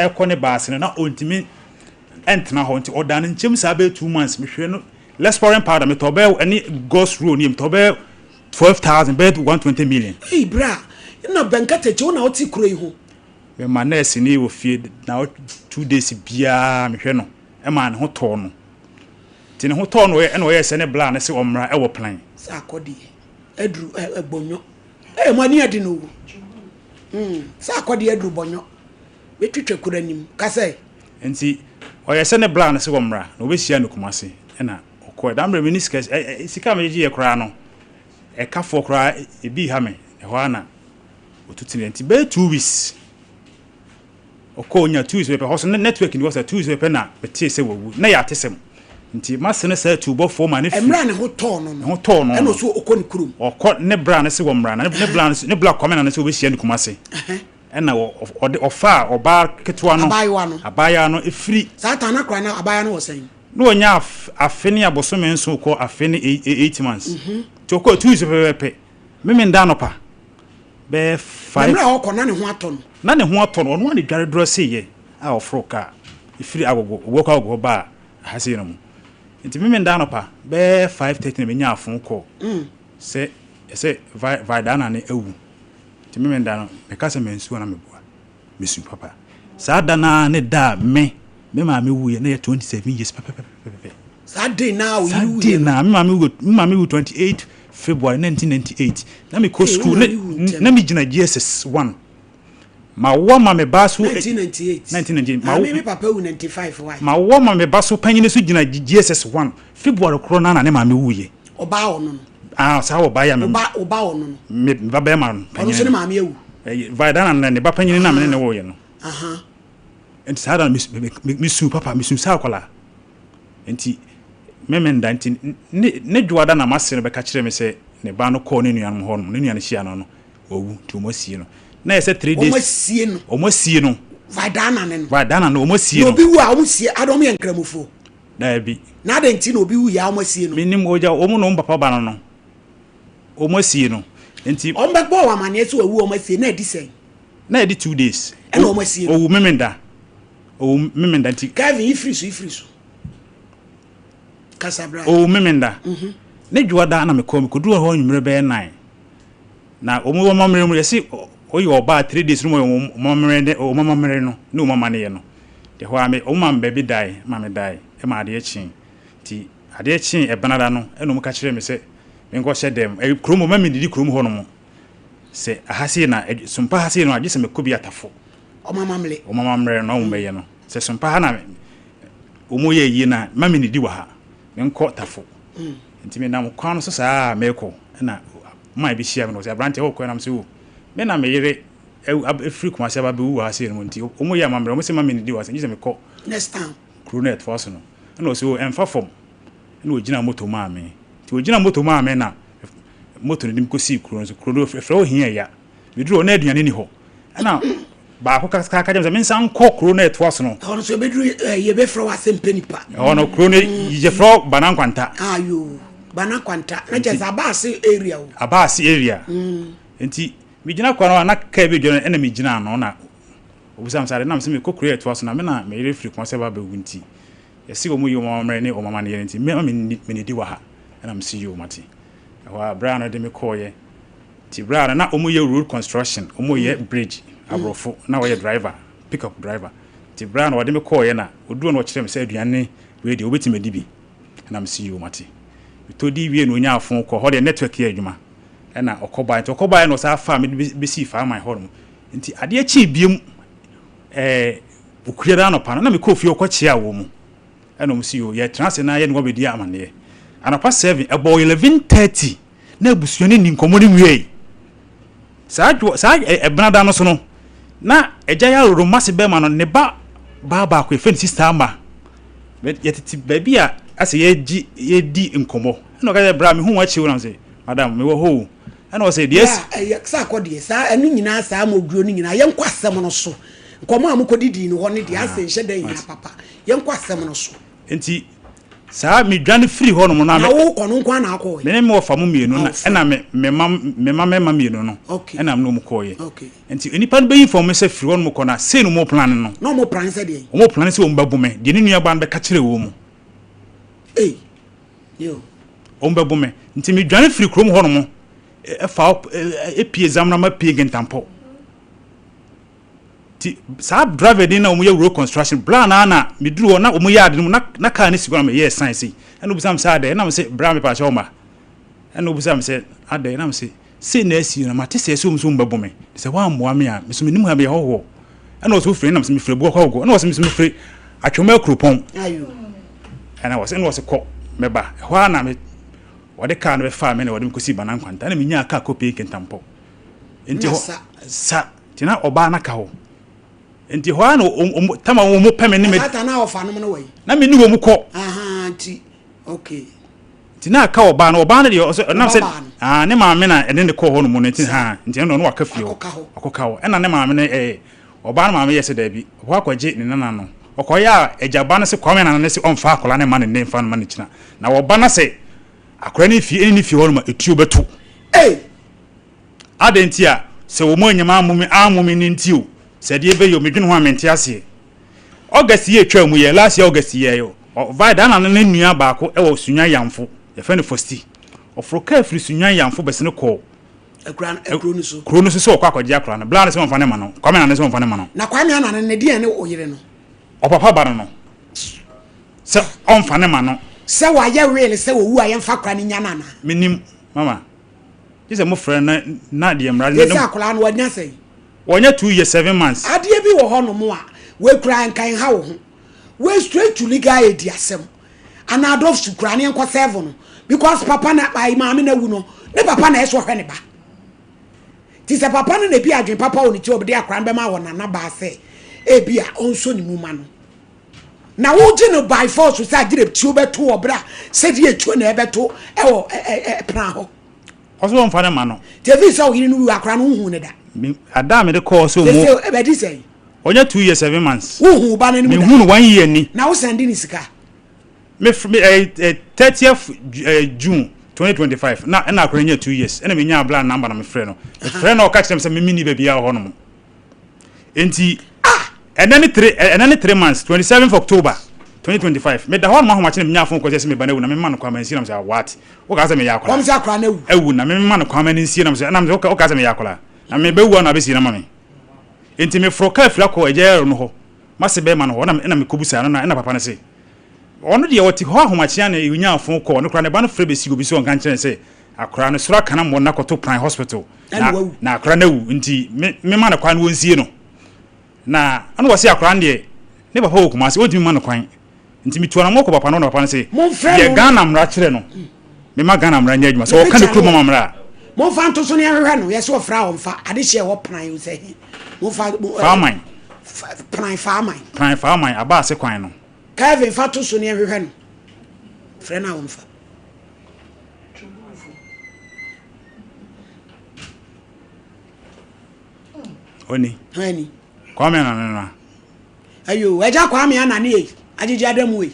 ekone baase na ontimi entna ho nti odan nchem sa be 2 months me hwe no less foreign powder me to be any ghost roll ni to be 12,000 be 120 million hey bra na bankata che na oti kuro iho me manese ni wo fie na 2 days bia me hwe no e ma ne ho to no ti ne ho to no e na o ye se ne bla na se omra e wo plan sa akodi edru egbonyo mani adi no sa akodi edru bonyo betwetwe kura nim ka sai nti o ye se ne bla na se omra na obehia no kumase e na okọ da mre miniskes sika meji ye kura no e ka fo kura e bi ha me e ho ana otutine nti be 2 weeks okọ nya 2 weeks pe ho so network ni was 2 weeks pe na betie se wowu na ya tesem nti masene sa tubo fo ma ne fi emra ne ho to no e no so okọ ni kurum okọ ne bra na se wo mra na ne bla comment na se obehia ni kumase na ofa oba ketwa no abaya no efiri satan na kra na abaya no wosan no onya afeni abosome nso ko afeni 8 months toko 2 weeks pepe meme nda no pa be 5 emra okọ na ne ho ato no na ne ho ato no ono ne dware dro se ye a ofro ka efiri agogo woko agogo ba hase no mu nti meme nda no pa be 5:30 me nya afon ko se vaidana ne ewu nti meme nda no me ka se mensu na meboa mesu papa sa dana ne da me ma me wu ye na 27 years papa sa day now you say na me ma me wu 28 February 1998 na me ko school na me gina GSS 1 ma wo ma me baso 1998 ma me papa wu 95 why ma wo ma me baso panyine so gina GSS 1 February kro na ne ma me wu ye oba ono sa oba ya me oba ono me ba be ma ono so ne ma me ewu vaidana na ne ba panyine na me ne wo ye no enti sa da mi su papa mi su sa kwala enti memenda enti ne dwada na masere be ka kire me se ne ba no ko ne nuan ho no ne nuan hia no owu ti o mosie no na ye se 3 days o mosie no vaidana no o mosie no obi wu a o mosie adom ye nkramofo na bi na da enti na obi wu ya o mosie no minim oja o mu no papa ba no o mosie no enti o mbegbo wa mane so owu o mosie na edi sen na edi 2 days e na o mosie owu memenda nti Kevin ifriso Casabra memenda ne dwada na me ko duru ho nwumre be 9 na omu wo mamre mu yesi oyi oba 3 days no mo mamre no ne o mama ne ye no de ho ame o mam be bi dai ma me dai e ma ade echi ti ade echi e banada no e no mu ka kire me se me ngo hye dem e kromo ma me didi kromo ho no mo se ahase na sumpa hase no agese me ko bi atafo o mamre no o me ye no se sumpa ha na o mo ye yi na ma me didi wa ha me nko tafo ntimi na mo kwano so saa me ko na mai bi hia me no se abrante ho ko na me se wo me na me yere free kuma se ba be wu ha se no nti o mo ye mamre o mo se ma me didi wa se nje me ko next time Crunet force no na o se o emfa fom na o gina moto ma me ti o gina moto ma me na moto ni dim ko si kuro so kuro frɛ o hia ya me duro na aduane ni ho na ba ko ka ka dem san ko Crunet force no ono so be duro ye be frɛ wa sempenipa ono Crunet je frɛ banankwanta ayo banankwanta na je abase area o abase area enti mi gina kwa na ka be dwo na mi gina no na obusam sare na me ko Crunet force na me na me refri ko se ba be wunti yesi o mu yo mamre ne o mama ne enti me me di wa ha na me si yo mate wa brown de me ko ye ti brown na o mu ye road construction o mu ye bridge abrofo na wo ye driver pickup driver ti brown wa de me ko ye na oduo no kire me se aduane we de obeti me di bi na me si yo mate to di wie no nya afon ko ho de network ye adwuma na okoba no sa fa me be si fa my home nti ade achi biem ukuyeda no pa na me ko fie okwachi awo mu na mo si yo ye transe na ye no be di amane anapa 7 about 11:30 na busuani ni nkomo ni wie sa ebnada no so no na eja ya roro mase be ma no ne ba ko efen sister ama yetiti baby a ase ye di nkomo na ka bra me hu wa chi wo na say madam me wo ho na o say yes sa akode sa anu nyina sa amoduro ni nyina ye nkwasem no so nkomo amukodi di no ho ne di ase hye dan ya papa ye nkwasem no so enti Sa me dwane free ho no mo na me wo kono kwa na akọ me me ofa mo mienu na na me mama mienu no na me no mo koye enti enipa no be inform me say free ho no mo kona say no mo plan no no mo plan say dey mo plan say o mbabu me de ni nua ba no be ka kire wo mu yo o mbabu me enti me dwane free krom ho no mo e fa pie exam na ma pie gentampo ti sa driver din na o mo ye road construction plan na me duru na o mo yard na car ni sigura me yes science and obusam say ade na me say bra me pa che o ma and obusam say ade na me say na asi na mate say so mbabu me say wa mmoa me a me so me nim ha me ho and also free na me free bu ko go and also me free atwoma krupon ayo and I was ko me ba ho na me wode car no be fa me na wode me kosi banan kwanta na me nya car copy kentampo enti ho sa tina oba na ka ho enti ho na tama wo mo peme ne me ata na ofa no no we na me ni wo mu ko nti okay tina ka oba na de na se ne maame na ene ne ko ho no mo nti nti no waka fio akoka ho na ne maame ne oba na maame yese da bi ho akwaje ne nana no okoya ejaba na se kwame na ne se onfa akola ne ma ne mfa no ma ne kina na oba na se akora ne fi ho no ma etuo beto adentia se wo mo nyama amumi ni ntio se de be yo medwene ho amenti ase August ye twa mu ye last year August ye yo vida na ne nua baako e wo sunwa yamfo ye fe ne fosti ofro ka afiri sunwa yamfo bese ne ko ekro no so kwa kwaje akora na bla se won fa ne ma no kwame na ne se won fa ne ma no na kwame na ne de ne oyire no opapa ba no se on fa ne ma no se wa ye real se wo wu ayen fa kra ne nya na na minim mama This mo friend na de mra ne sa akora no wanya sei wonya 2 years 7 months ade bi wo ho no mo a we kra nkan ha wo ho we straight to legal aid asem and adof sukra ne enko 7 no because papa na bai maame na wu no ne papa na eso hwe ne ba ti se papa no na bi adwen papa wo ni ti obde akra be ma wo na ba se e bi a onso ni mu ma no na wo je no by force so agire ti obeto obra se di etuo na ebeto e wo plan ho oso won fa ne ma no te vi so yiri no akra no hu ne da Adam de call so mo e be di say onya 2 years 7 months hu ba na ni mu hu 1 year ni na wo send ni sika me 30th June 2025 na akora nya 2 years ena me nya bla number na me frɛ no me frɛ no ka kyerem se me mini baby a ho no enti enani 3 months 27th October 2025 me da ho ma ho ma kyerem nya afon ko se me ba na wu na me ma no kwa man si na me say what wo ka se me ya akora kom se akora na wu ewu na me ma no kwa man si na me say na me wo ka se me ya akora na me be wu na be si na ma me enti me froka afira ko ejero no ho mase be ma no ho na me kobusa no na papa ne se ono de woti ho ahomachia na yunya afon ko no kra ne ba no frɛ be si obi so nkan kyerɛ se akra no sura kana mo na koto prime hospital na akra na wu nti me ma na kwan wonsie no na ano wose akra ne ne papa okuma se odimi ma no kwan nti mitu na mo ko papa no papa ne se ye Ghana mra kyerɛ no me ma Ghana mra nya adwuma so o ka ne kro mama mra mo fa nto so ne hwehwe no ye se ofra o mfa ade hye wo prime se mo fa prime farming aba se kwan no Kevin fatu so ne hwehwe no frɛ na wo mfa oni hani kwame na ayo eja kwame anane e agigi adamu e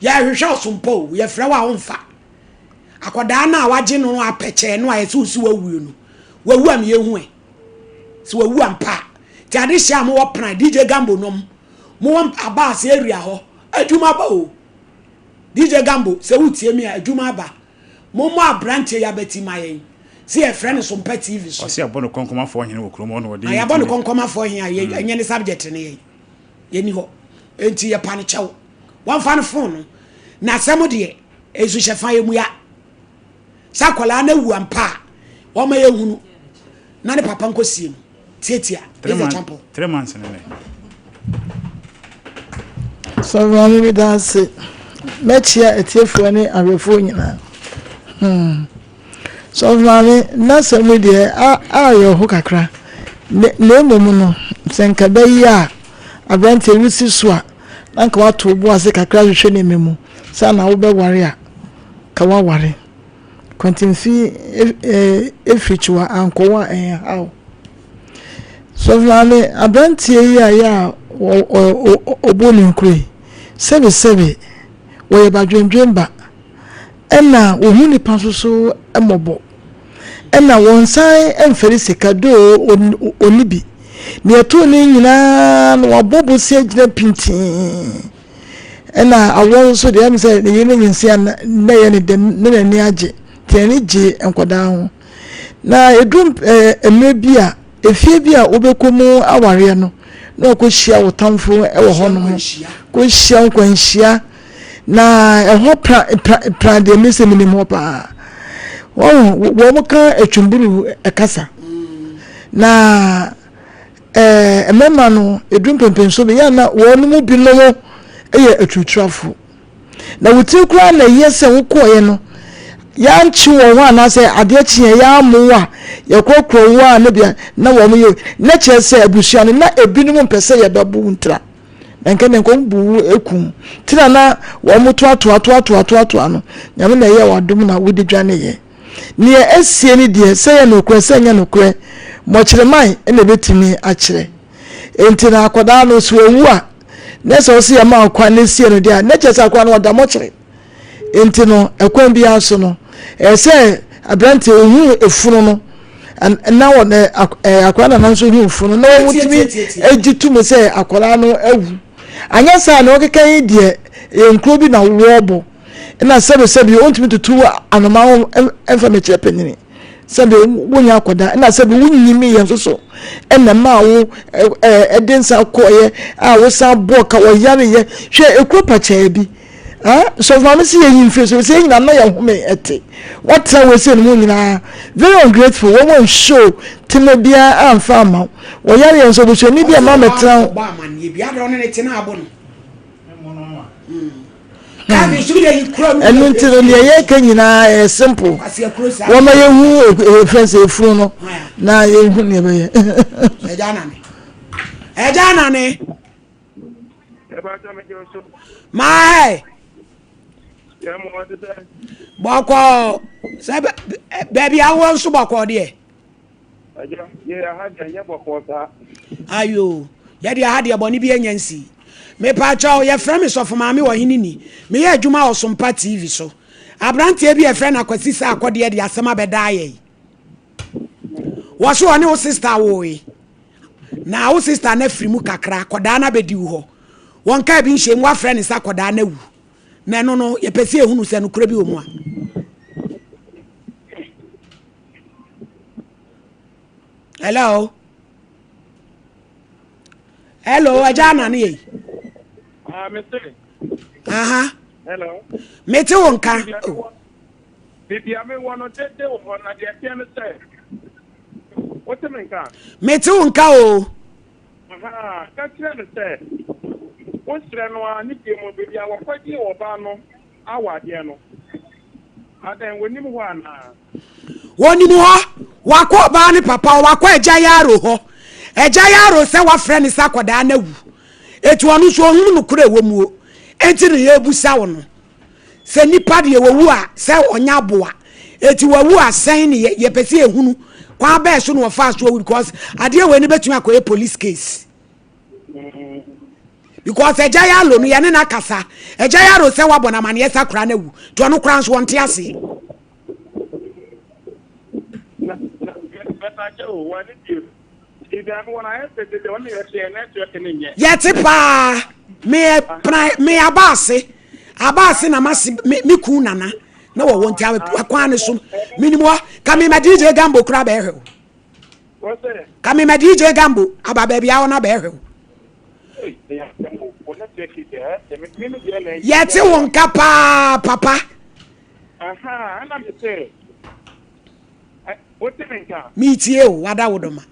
ya hwehwe osompo ye frɛ wa wo mfa akoda na waje no apeche no ayesusu wawuo no wawu am ye hu e so wawu ampa ti ade hia mo wo plan DJ Gambo nom mo abas area ho adwuma ba o DJ Gambo se wutie mi adwuma ba mo abrante ya beti mayen se e frɛ no Sompa TV so se abono konkoma fo hene wo kromo no wode ya abono konkoma fo hene enye ne subject ne ye ni ho enti ye pane chew wan fa no phone no na asɛm de ezu hyefa ye mu ya sakola na wu ampa o ma ye hunu na ne papa nkosie mu tietia is a champion 3 months ne so mami dance mechia etiefu ne arefo nyina so mami na sɛm de a yo ho kakra le momu no senka bayi a abrante rusi so a nanka wato bo ase kakra hwehwe ne memu sa na wo be ware a ka wa ware kontinfi efrichwa ankowa how so mami abrante yi a ya oboni nkure sebe wo ye badwendwemba ena wo hu nipa so emobo ena won san emfere sekado onibi ne to ni nyina no wabobo se gina pintin ena awon so de am say ne yene nyinsia na ye ne dem ne ni age tani je enkoda ho na edum emebia efie bia obekomu aware no na ko hia wotamfo ewo ho no ko hia nkwanhia na eho pra de mese minimo pa wo mo ka etwumburu ekasa na emema no edum pempenso be ya na wo no mu bi no eye etwutrafo na wuti kura na yese wo koye no ya nchi wo ho anase ade chie ya amuwa ya kokro wo a na bia na wo mo ye na chese abusua no na ebinum mpese ye dobu ntra enke ne bu ekum tira na wo mo to ano nyame na ye wadum na wodi dwane ye ne esie ni de se ye no kure se nya no kure mo kire mai na betimi a kire enti na akoda no so ewu a na so se ye ma akwa na sie no de na chese akwa no oda mo kire enti no ekwan bia so no ese abrante ohu efunu no na wo akwa na nso hu efunu na wo mutimi ejitu me se akola no awu anya sa na okekan die enkro bi na wobo na sebe ontimi tutu anoma ho emfa me kire panini sebe wonya akoda na sebe wunyimi ye nso na ma wo edensa koye a wo sa boka wo yare ye hwe ekro pacha bi so mama see yin face so say na ya home ete what we say no nyina very ungrateful we won show timebia amfa ma wo yare yen so bo so ni bia ma metra ba man ye bia do ne tina abo no ka bi su de ikro mi enu ntiro ne ye ka nyina simple wo ma ye hu friends efuru no na ye hu ne be ye ejana ne mai boko sabe baby awon so boko de ayo ya de ha de boni bi enyansi me pa cha ye frame so for mama wo hinini me ye adwuma Sompa TV so abrante bi e frame na kwasi sa akode de asema beda ye wo so one wo sister wo yi na wo sister na frimu kakra koda na bedi wo ho won ka bi nhye nwa frame sa koda na wu na no ye pese ehunu se no kura bi omu a hello ajana ni Mr. Aha Hello meti wonka bibi ame wono dede wo na de tia me say what me nka meti wonka o aha ka tire me say won sire no ani de mo bibi a wo kwadi wo ba no awade no adan wonim ho ana wonim ho wakọ ba ni papa wakọ eja yaro ho eja yaro se wa frɛ ni sakoda na wu etu onu so ohun no kura ewo mu o enti ne ye busa wo no se nipa de ewu a se onya boa eti wawu asen ne ye pese ehunu kwa ba so no fa so because ade we ni betumi akoye police case because eja yaro no ye ne na kasa eja yaro se wa bona mane ye sakura na wu to onu kura so wonte ase yeti pa me abase na masi me ku nana na wo wonti akwan ne so minimo ka me DJ Gambo kura ba ehwe ka me DJ Gambo aba ba bia wona ba ehwe yeti won ka pa papa aha ana me say what the menka mi tie o wada wodoma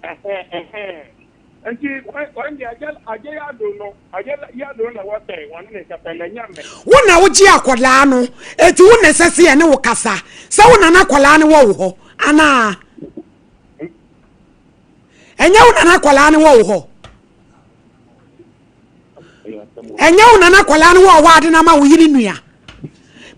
anti when the aja ya do na what say one ne ka pele nyame wona wo ji akola no eti wo nesese ye ne wo kasa se wona na akola ne wo ho ana enya wona na akola ne wo ho enya wona na akola ne wo ho ade na ma wo yiri nua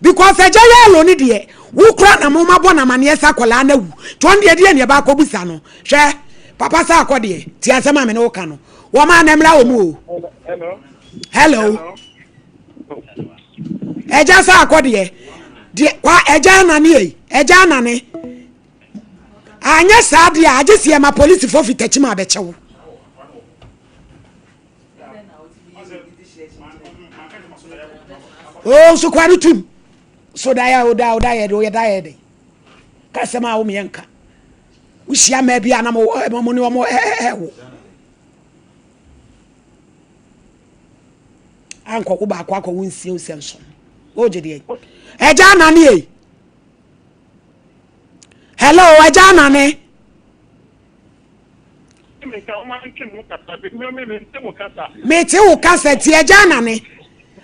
because eja ya lo ni de wo kura na mo mabo na mane esa akola na wu ton de ne ba akobusa no hwe papa sa akode ti asema me ne wo ka no wo ma na mra wo mu o hello eja sa akode de kwa eja nane eja nane anya sa de agese ma police for fitachima abechewo oh so kwani tum so da ya oda ye do ye da ye de kasema wo mienka usia ma bia na mo ni wo wo anko ko ba kwa wonsie osenso o je de eja nane e hello eja nane me te wo kasa ti eja nane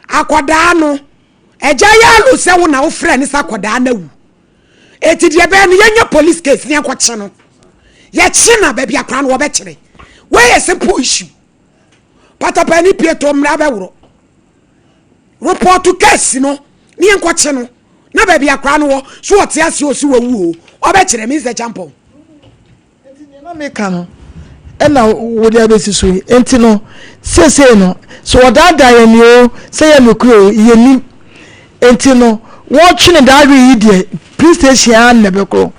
akoda no eja ya lu se wo na wo frɛ ne sa koda na wu eti de be no yenya police case ne akɔkye no ye kye na ba bia kra no wo be kyere we yes simple issue patapa ni pieto mra be woro report to case no ne akɔkye no na ba bia kra no wo so wo te ase osi wo wu o be kyere mi se champion eti ne na me ka no ena wo dia be siso enti no sese no so odada ye ni o se ye nokuro ye ni enti no wo twene dawe yi de police station an ne be ko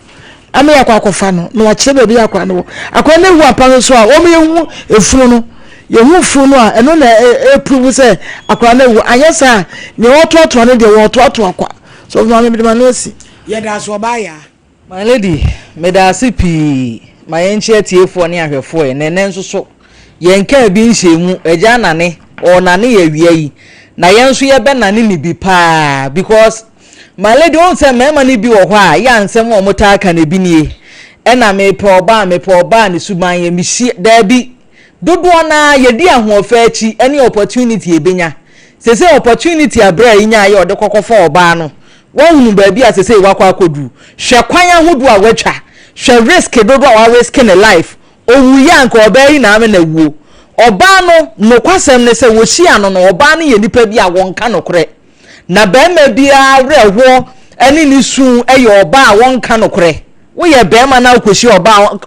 ame yakwa akofa no no wa kire be yakwa no akwa na wu apan so a o me hu efunu no ye hu funu no a eno na prove se akwa na wu anyesa ne wototo ne de wototo akwa so no me de ma no si ye da so ba ya my lady me da sipi my enche tiefo ne ahwefo e nene nso so yenka bi nhemu eja nane o nane ye wiai na yenso ye be nane ni bi pa because my lady won say mema ni bi wo ho a ya nsem o mota aka na bi nie e na me pe oba ne suban ye mihie da bi dodo na ye di ahofa achi any opportunity e benya se opportunity abra yinya ye ode kokofo oba no won hunu ba bi asese wakwa akodu hwe kwan ahodu a watwa hwe risk dodo a risk in life owu yanka oba yi na ame na wuo oba no kwasem ne se wo hia no oba no ye nipa bi a wonka nokore na be ma bia rewo ani ni sun eye oba a wonka nokore wo ye be ma na koshi oba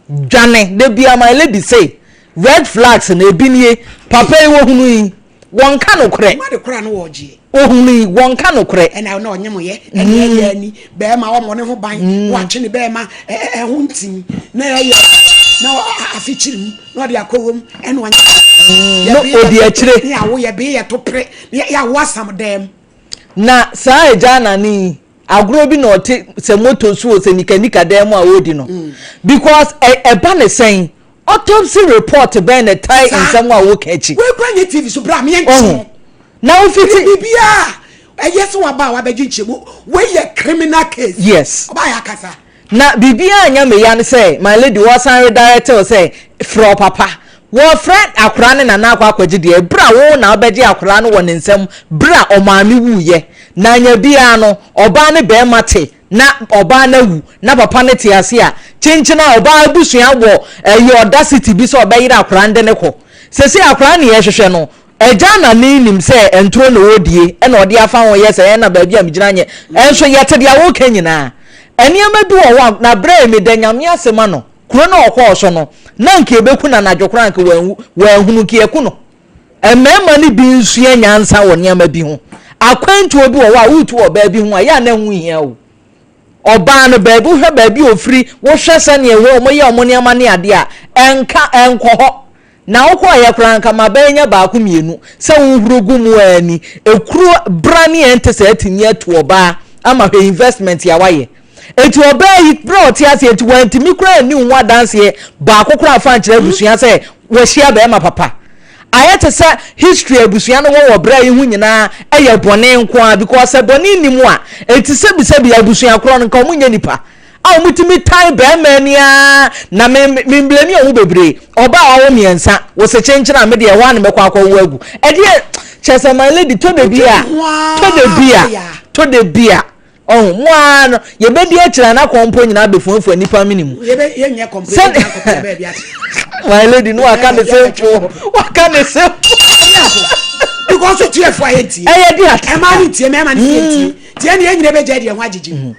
dwane de bia my lady say red flags na ebinie papa yi wo hunu yi wonka nokore ma de kora no woje ohuni wonka nokore ena na onyemo ye ene ani be ma wo mo ne ho ban wa twe ne be ma ho ntim na ye na afichirim na de akowom ene wanya no odi akire ya wo ye be ye to pre ya wo asam dem na saa eja na ni agro bi na ote se moto so se nikanika dem a wodi no because e ba ne sen autopsy report be na tie in some a wo ka echi we kwanye tv so bra me enchi na o fiti bibia yes wa ba wa beji nchemu we ye criminal case yes oba ya kasa na bibia anya me ya ne say my lady was an director say fro papa wo friend akura ne na akwa akwaji de bra wo na obeji akura no wo ne nsam bra o maami wuye na anya bia no oba ne be mate na oba na wu na papa ne te ase a chinchina oba busua wo eyi audacity bi so obeyira akura nde ne ko sesi akura ne ye hwehwe no eja na nim se entro na odie e na ode afa won ye se na ba bia megyina nye enso yete dia wo kanyina eniama bi wo na bra me danyame asema no kuro na okọ so no na nke ebeku na nadwokra nke wanhunu ki eku no emema ni bi nsua nyansa wo niama bi ho akwantu obi wo wa utu oba bi ho ya na hu hia wo oba no ba bi hwe ba bi ofiri wo hwe se ne ewe omoye omoniama ne ade a enko ho na okọ ya kranka mabenya ba ku mienu se wuhurugu mu ani ekuru brani ente se atini atu oba ama hwe investment ya waye eti oba yi bro ti ase eti wantimi kura ni nwa dance ba kokora afa nkyere abusua se wo hia ba ma papa ayete se history abusua no wo bra yi hu nyina eye bone nko a because bone ni mu a eti se bi abusua koro no nka omunye nipa a mutimi time be mania na me blame o bebre oba awo miensa wo se chenchira me de e wan me kwa wu agu e de chese my lady to the bia oh mo ye be de akira na kompo nyina befuafu nipa minimu ye be ye nye complain na ko be bia my lady no aka the same because it you for enti e ye dia e ma ni tie me ma ni enti tie ne nyina be je de ho agigi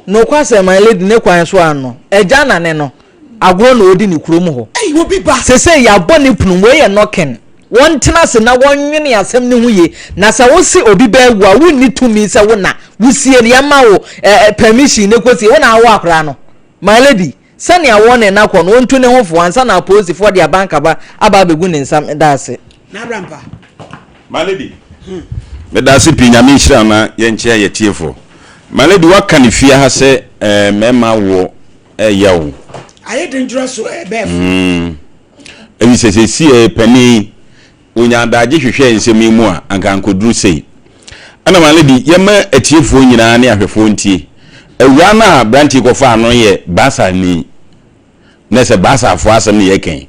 no kwase my lady ne kwan so ano eja na ne no agro na odi ni kurom ho wo bi ba sese ya boni punu we ye knocking won tena se na won nwene asem ne hu ye na se wo se obi ba wu a wonni tumi se wo na wusie ne ma wo permission ne kosi wo na wo akra no my lady sani awon na kɔ no ontu ne ho fo ansa na police for dia banka ba aba begu ne nsam da ase na brampa my lady me da se pinya me hira na ye nche ye tiefo my lady waka ne fia ha se mema wo yawo aye dangerous bef ebi se si pani onya daje hwehwe nsem mu a anka ankoduru sei ana my lady ye ma atiefo nyina ne ahwefo ntie ewura na branti ko fa no ye basa ni na se basa afo asem ne ye ken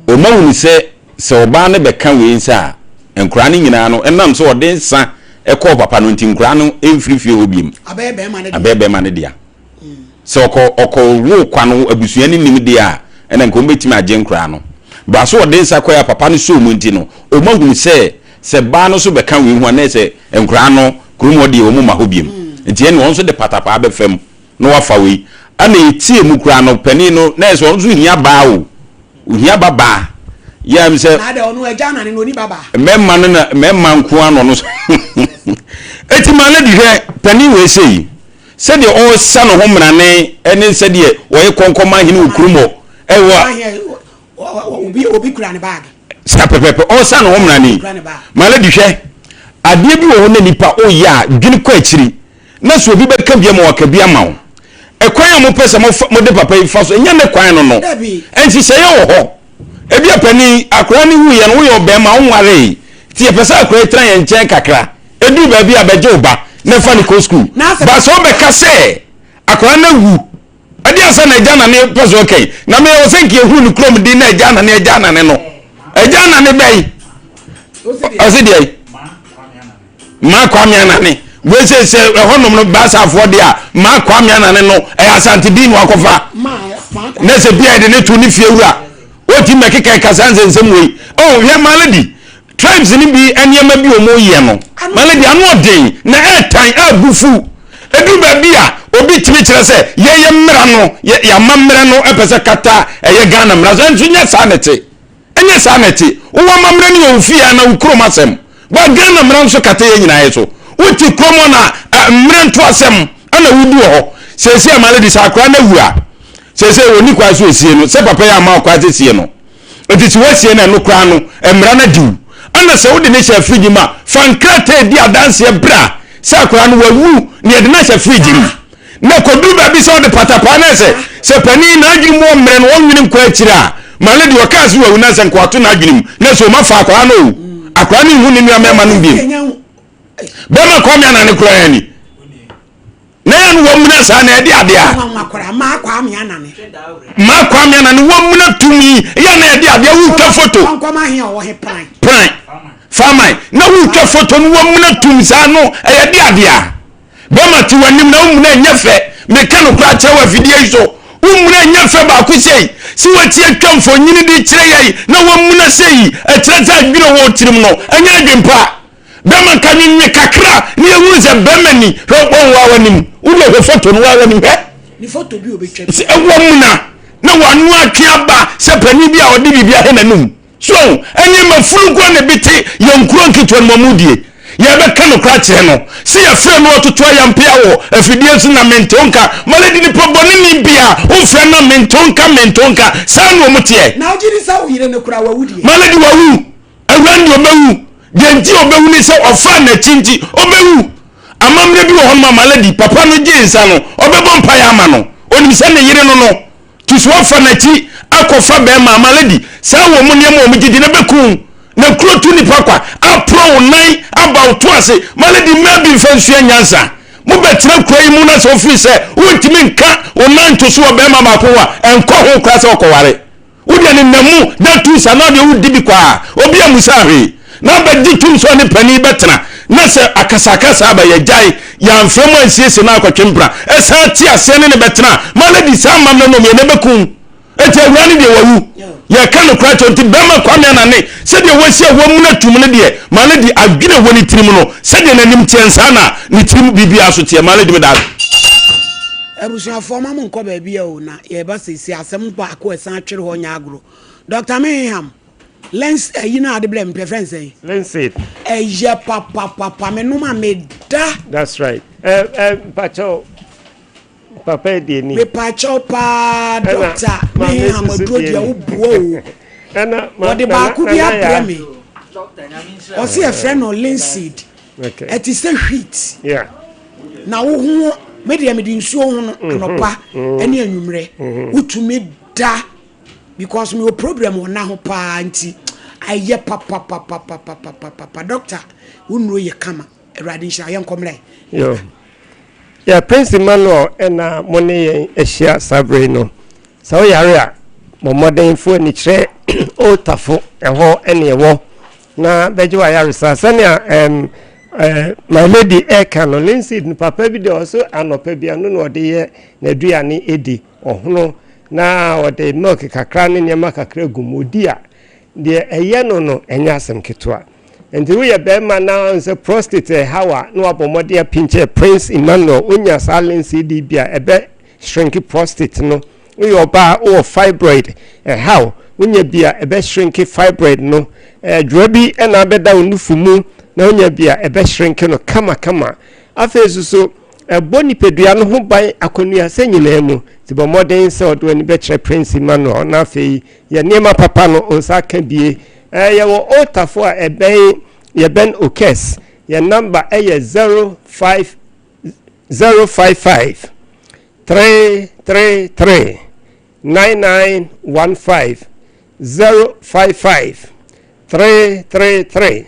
o ma wuni se oba ne be kan we nsa enkura ne nyina no enam so ode nsa ekọ papa no nti nkura no emfirifie obiem abebe ma ne dia se okọ wo kwa no abusua ne nim dia ena nko betimi age nkura no ba so ode nsa kwa papa no so mu nti no o ma wuni se ba no so be kan we hu na se enkura no kurumo de o mu ma hobiem nti ene won so de patapa abefem no wafa we ana etie mu kura no pani no na so won so hia ba o hia baba ya mi se na de onu eja na ne no ni baba memma no na memma nko ano no eti ma na di hwe pani we sei se de o sa no ho mrane ene se de o ye konkoma hene okurumo ewa obi kura ne bag sa pepepe o sa no ho mrane ma na di hwe ade bi wo ho na nipa o ya dwene ko akiri na so obi be ka bia ma waka bia ma wo ekwan a mo pese mo de papa yi fa so nya ne kwan no no ensi se ye wo ho ebi apani akra ni hu ye no wo be ma wonware ti e pese akra tra ye nche kakra edu ba bi abeje oba na fa ni ko school ba so be ka se akra na wu ade asa na eja na ne pese okay na me wo senki ehu ni krom di na eja na ne no eja na ne bai o se di ma kwa mi na ne we se honom no basa afo de a ma kwa mi na ne no e asante bi no akofa na se bia de ne tu ni fie wura o ti mekeka kasanze nsem we oh ye malady tribes ni bi eniema bi o mo ye no malady anu odin na etan abufu edu ba bia obi timi kire se ye mmra no ya mamra no epese kata ye Ghana mra so ntu nya sanete enye sanete wo mamra ni o fie na ukrom asem ba Ghana mra so kata ye nyina ye so uti kromo na mrentu asem ana wudu ho sese amaledi sakra na wura sese woni kwa so esie no se papa ya ma kwa esie no etiti wasie na no kra no emra na diu ana se wode ne sha frigi ma fankrate di adanse bra sakra no wawu ne de na sha frigi na kodu ba bi se wode patapa na se pani na adwiri mo mre no wonwini kwa akira maledi wakazi wawu na se nkwato na adwiri na so mafa akwa no akwa ni hu ni nua mema no biem bema kwa mi anane kura yani na yan wo muna sa na edi ade a ma kwa mi anane wo muna tumi ya na edi ade wu ka photo kwa ma he o he pran famai na wu ka photo no wo muna tumi sa no e edi ade a bema ti wanim na wo muna nyefe me ka no kura chewa video so wo muna nyefe ba ku sei si wati atwamfo nyini di kire yai na wo muna sei e kire ta adwire wo tirim no anya adwempa bema kanyi kakra ni ewu ze bemani wa wanim ule ho photo no wa wanim he ni photo bi obetwa se ewo muna na wanu atwa ba se pani bi a odi bibia he nanum so enye mafuru kwa ne biti yankuro nkitwa mamudie ya be kanu kra kire no se ya fre no ototo ya mpia wo afidie su na mentonka maledi ni proboni ni bia o fre na mentonka sanu omutie na ojiri sa wo yire ne kura wa wudie maledi wa wu awrandi obewu genti obewu ni se ofa na chinti obewu amamre bi wo homa maladi papa no jinsa no obebo mpa ya ama no onim se ne yire no no tuso ofa na chi akofa be ma maladi sa wo mu ne mo gidi na beku na krotu ni pakwa apro nai about ase maladi maybe fansu nyansa mo betre kroi mu na so fi se wontimi nka onan to so be ma makowa enko ho kra se okoware wodi ne namu da tu sa na de wudi bi kwa obi amusa hwe na ba ditum so ne pani betena na se akasakasa ba ye jai ya mfemo ansiese na akwatwempra esa ti ase ne betena maladi sa mam no me ne bekum eti awani de wawu ya kan kwa tonti bema kwa me na ne se de wasi awom na tum ne de maladi adwene woni tirim no se de nanim tiensa na ne tirim bibia so tie maladi me da ebusia forma mo nko ba bia o na ye ba sesi asem ba ko esan atwere ho nya agro Dr. Mayhem lens you know the blame preference Lens it. Yeah papa me no ma me da. That's right. Pacho papa di ni. Me pacho pa doctor me amadu dia ubuo. What the back could be a premi. Or see a friend or linseed. Okay. It is a wheat. Yeah. Now, who made him in so no pa any numere who to me da because my problem on now pa auntie. I ye papa doctor who know ye come a radish. I am come like. Yo. Yeah, Prince Emmanuel and money a share Sabrino. So, yeah, more modern for any tray. O tafo eho ene ewo na beju ayarisa sania my lady Ekano Linseed papa bi de also anopa bia no no de ye na aduane edi ohono na ode milk kakra ne nyama kakra gumodi a de eye no enya asem ketwa enti we ye be ma na nse prostate hawa no abomode pinche Prince Emmanuel onya sa Linseed bia ebe shrink prostate no we oba o fibroid how unya bia ebe shrink fibroid no dwabi na abeda onufumu na unya bia ebe shrink no kama afezu so boni pedua no ho ban akonua senyina mu tibo modern se odo ni betre Prince Emmanuel na afei ye niema papa no onsa ka bie ye wo otafo a ebe ye ben okes ye number ye 055 333 9915 055 333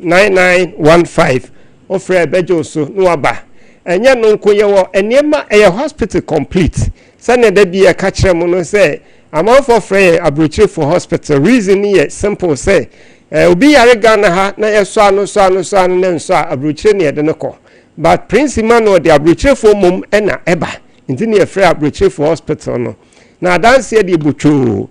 9915 ofre bejo so no aba enye no nkoye wo enema eye hospital complete sane da bi e ka kire mu no say amount for free abrochire for hospital reason is simple say obi yare Ghana ha na yeso anu na nso abrochire ne de ne ko but Prince Emmanuel de abrochire for mum na eba ntini e free abrochire for hospital no na dance de buchu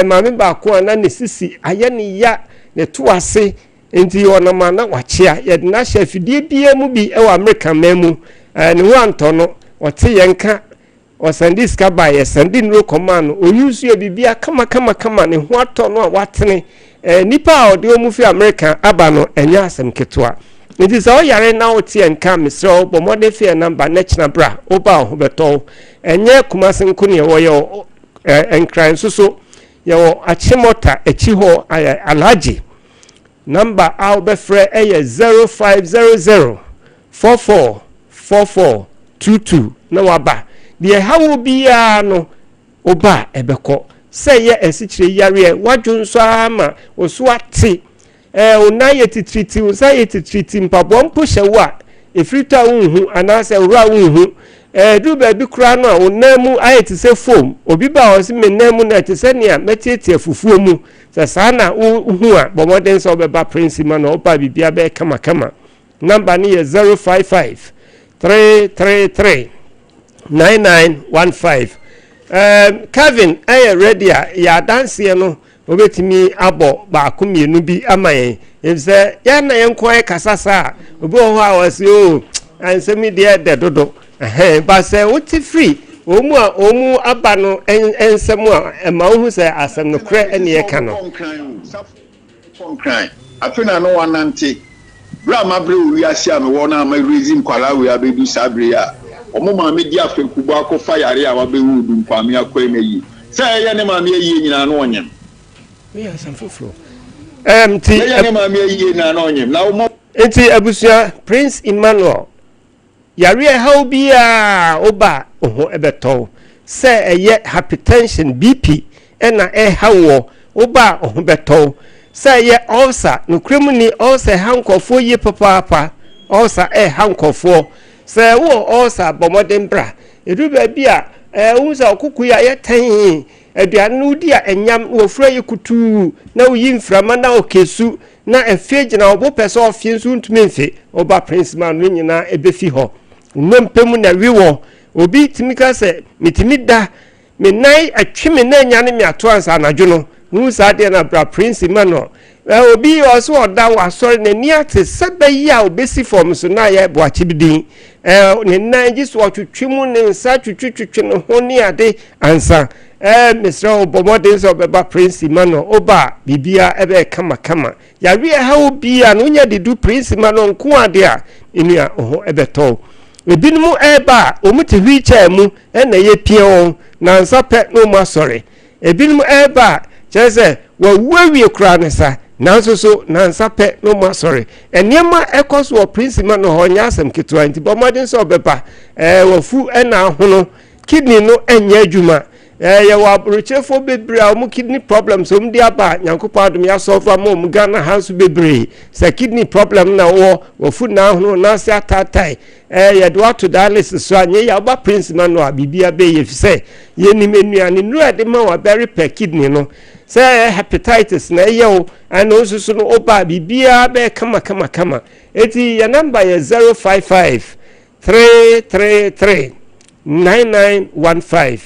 mame ba ko na ne sisi aye ne ya ne to ase enti ona ma na wachia ye na chefidie bia mu bi e wa America memu ne ho antono wote yenka o sandi ska ba ye sandi no command o use ye bibia kama ne ho atono a watene nipa o de o mu fi America aba no enya asem ketwa enti so yare na wote yenka misro bo mode fe number national bra oba ho beto enye kumase nko ne wo ye enkran so yo achimota echi ho alaji number I'll be free 0500 444422 na waba de hawo bia no oba ebeko say ye esichire yare wadwo nso ama oso ate onaye titriti usaye titriti mpabo mpusha wa efrita unhu anase ura unhu du ba bi kura no a onamu ayeti se foam obi ba o se menamu na te se ne a metete afufuo mu se sana uhu a bomoden so obeba Prince Emmanuel oba bibia be kama number ni 055 333 9915 Kevin ready ya dance no obetimi abo ba akumienu bi amayen efse ya na yenkwan kasasa obi ho a wase o ansemi de dodo ba se wuti free omu aba no ensemu a ema hu se asem no kre ene ye ka no konkran afina no wanante bra mabre wi asia me wona ma reason kwala we abedu sabre a omo ma me di afekubo akofa yare a wabewu du mpame akwa emeyi se ye ne ma me yi nyina no onyem me asam foforo ti ye ne ma me yi na no onyem na omo enti abusia Prince Emmanuel yare how bia oba oho ebeto se eye hypertension BP na hawo oba oho beto se eye ulcer no kremuni ulcer hankofo ye papa ulcer hankofo se wo ulcer bomodin bra edu ba bia unsa okuku ya yeten aduane no di a enyam wo fra ye kutu na wo yimframa na okesu na efeje na obo pese ofie nso ntumi mfe oba Prince man no nyina ebefi ho nnompemu na wiwo obi timika se mitimi da me nai atweme na nyane me ato ansa anadwo no hu sa de na bra Prince Emmanuel obi oso oda wa sori na ni ate sebe ya obesi form so na ya bo achibidin ne nan ji so twetwemu ne nsa twetwetwe no ho ni ade ansa Mr. Bomodins of Baba Prince Emmanuel Oba Bibia ebe kama yare ha obi a no nya de du Prince Emmanuel nko ade a enua oho ebe to ebinmu eba omuti wheelchair mu na ye pie on na nsa pe no ma sorry ebinmu eba chese wa wawie kura ne sa nanso so na nsa pe no ma sorry eniema ekoso o Prince Emmanuel ho nya asem ketua nti Bomodins of Baba wafu na hono kidney no enya adwuma ya wa bruchefo bebre a mu kidney problems di aba nyankopa adum ya solve mu Ghana hansu bebre sa kidney problem na wo fu na hono na sia tatai ya do to dialysis so anye ya ba Prince Emmanuel bibia be ye fi ye ni menuane nura de ma wa bury per kidney no say hepatitis na ye o and also so no oba bibia be kama eti ya number ya 055 333 9915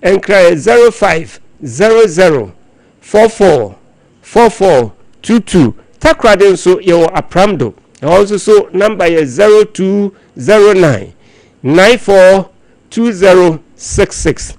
and cry 0500444422 takrade so yo apramdo also so number is 0209942066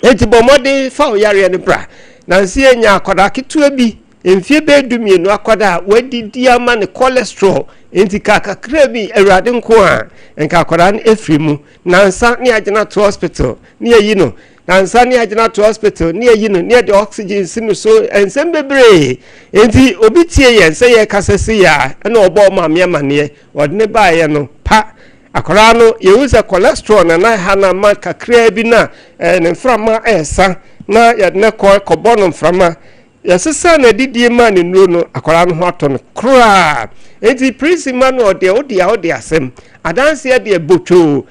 eti bomode fa oyare ne bra na nsi enya akoda ketua bi emfie be dumienu akoda wadidi ama ne cholesterol enti kakakra bi awrade nko a enka akoda ne efrimu na nsa ne agena to hospital ne yi no nansa ni agena to hospital ni ayi no ni de oxygen sinu so ensem bebre enti obi tie ye se ye kasese ya na obo ma me amane odne ba ye no pa akora no ye use cholesterol na ha na ma kakra bi na ne mframa esa na ye ne ko bono mframa yasesa na didie ma ne nuro no akora no ho ato no kra enti Prince Emmanuel de odi asem adanse de bocho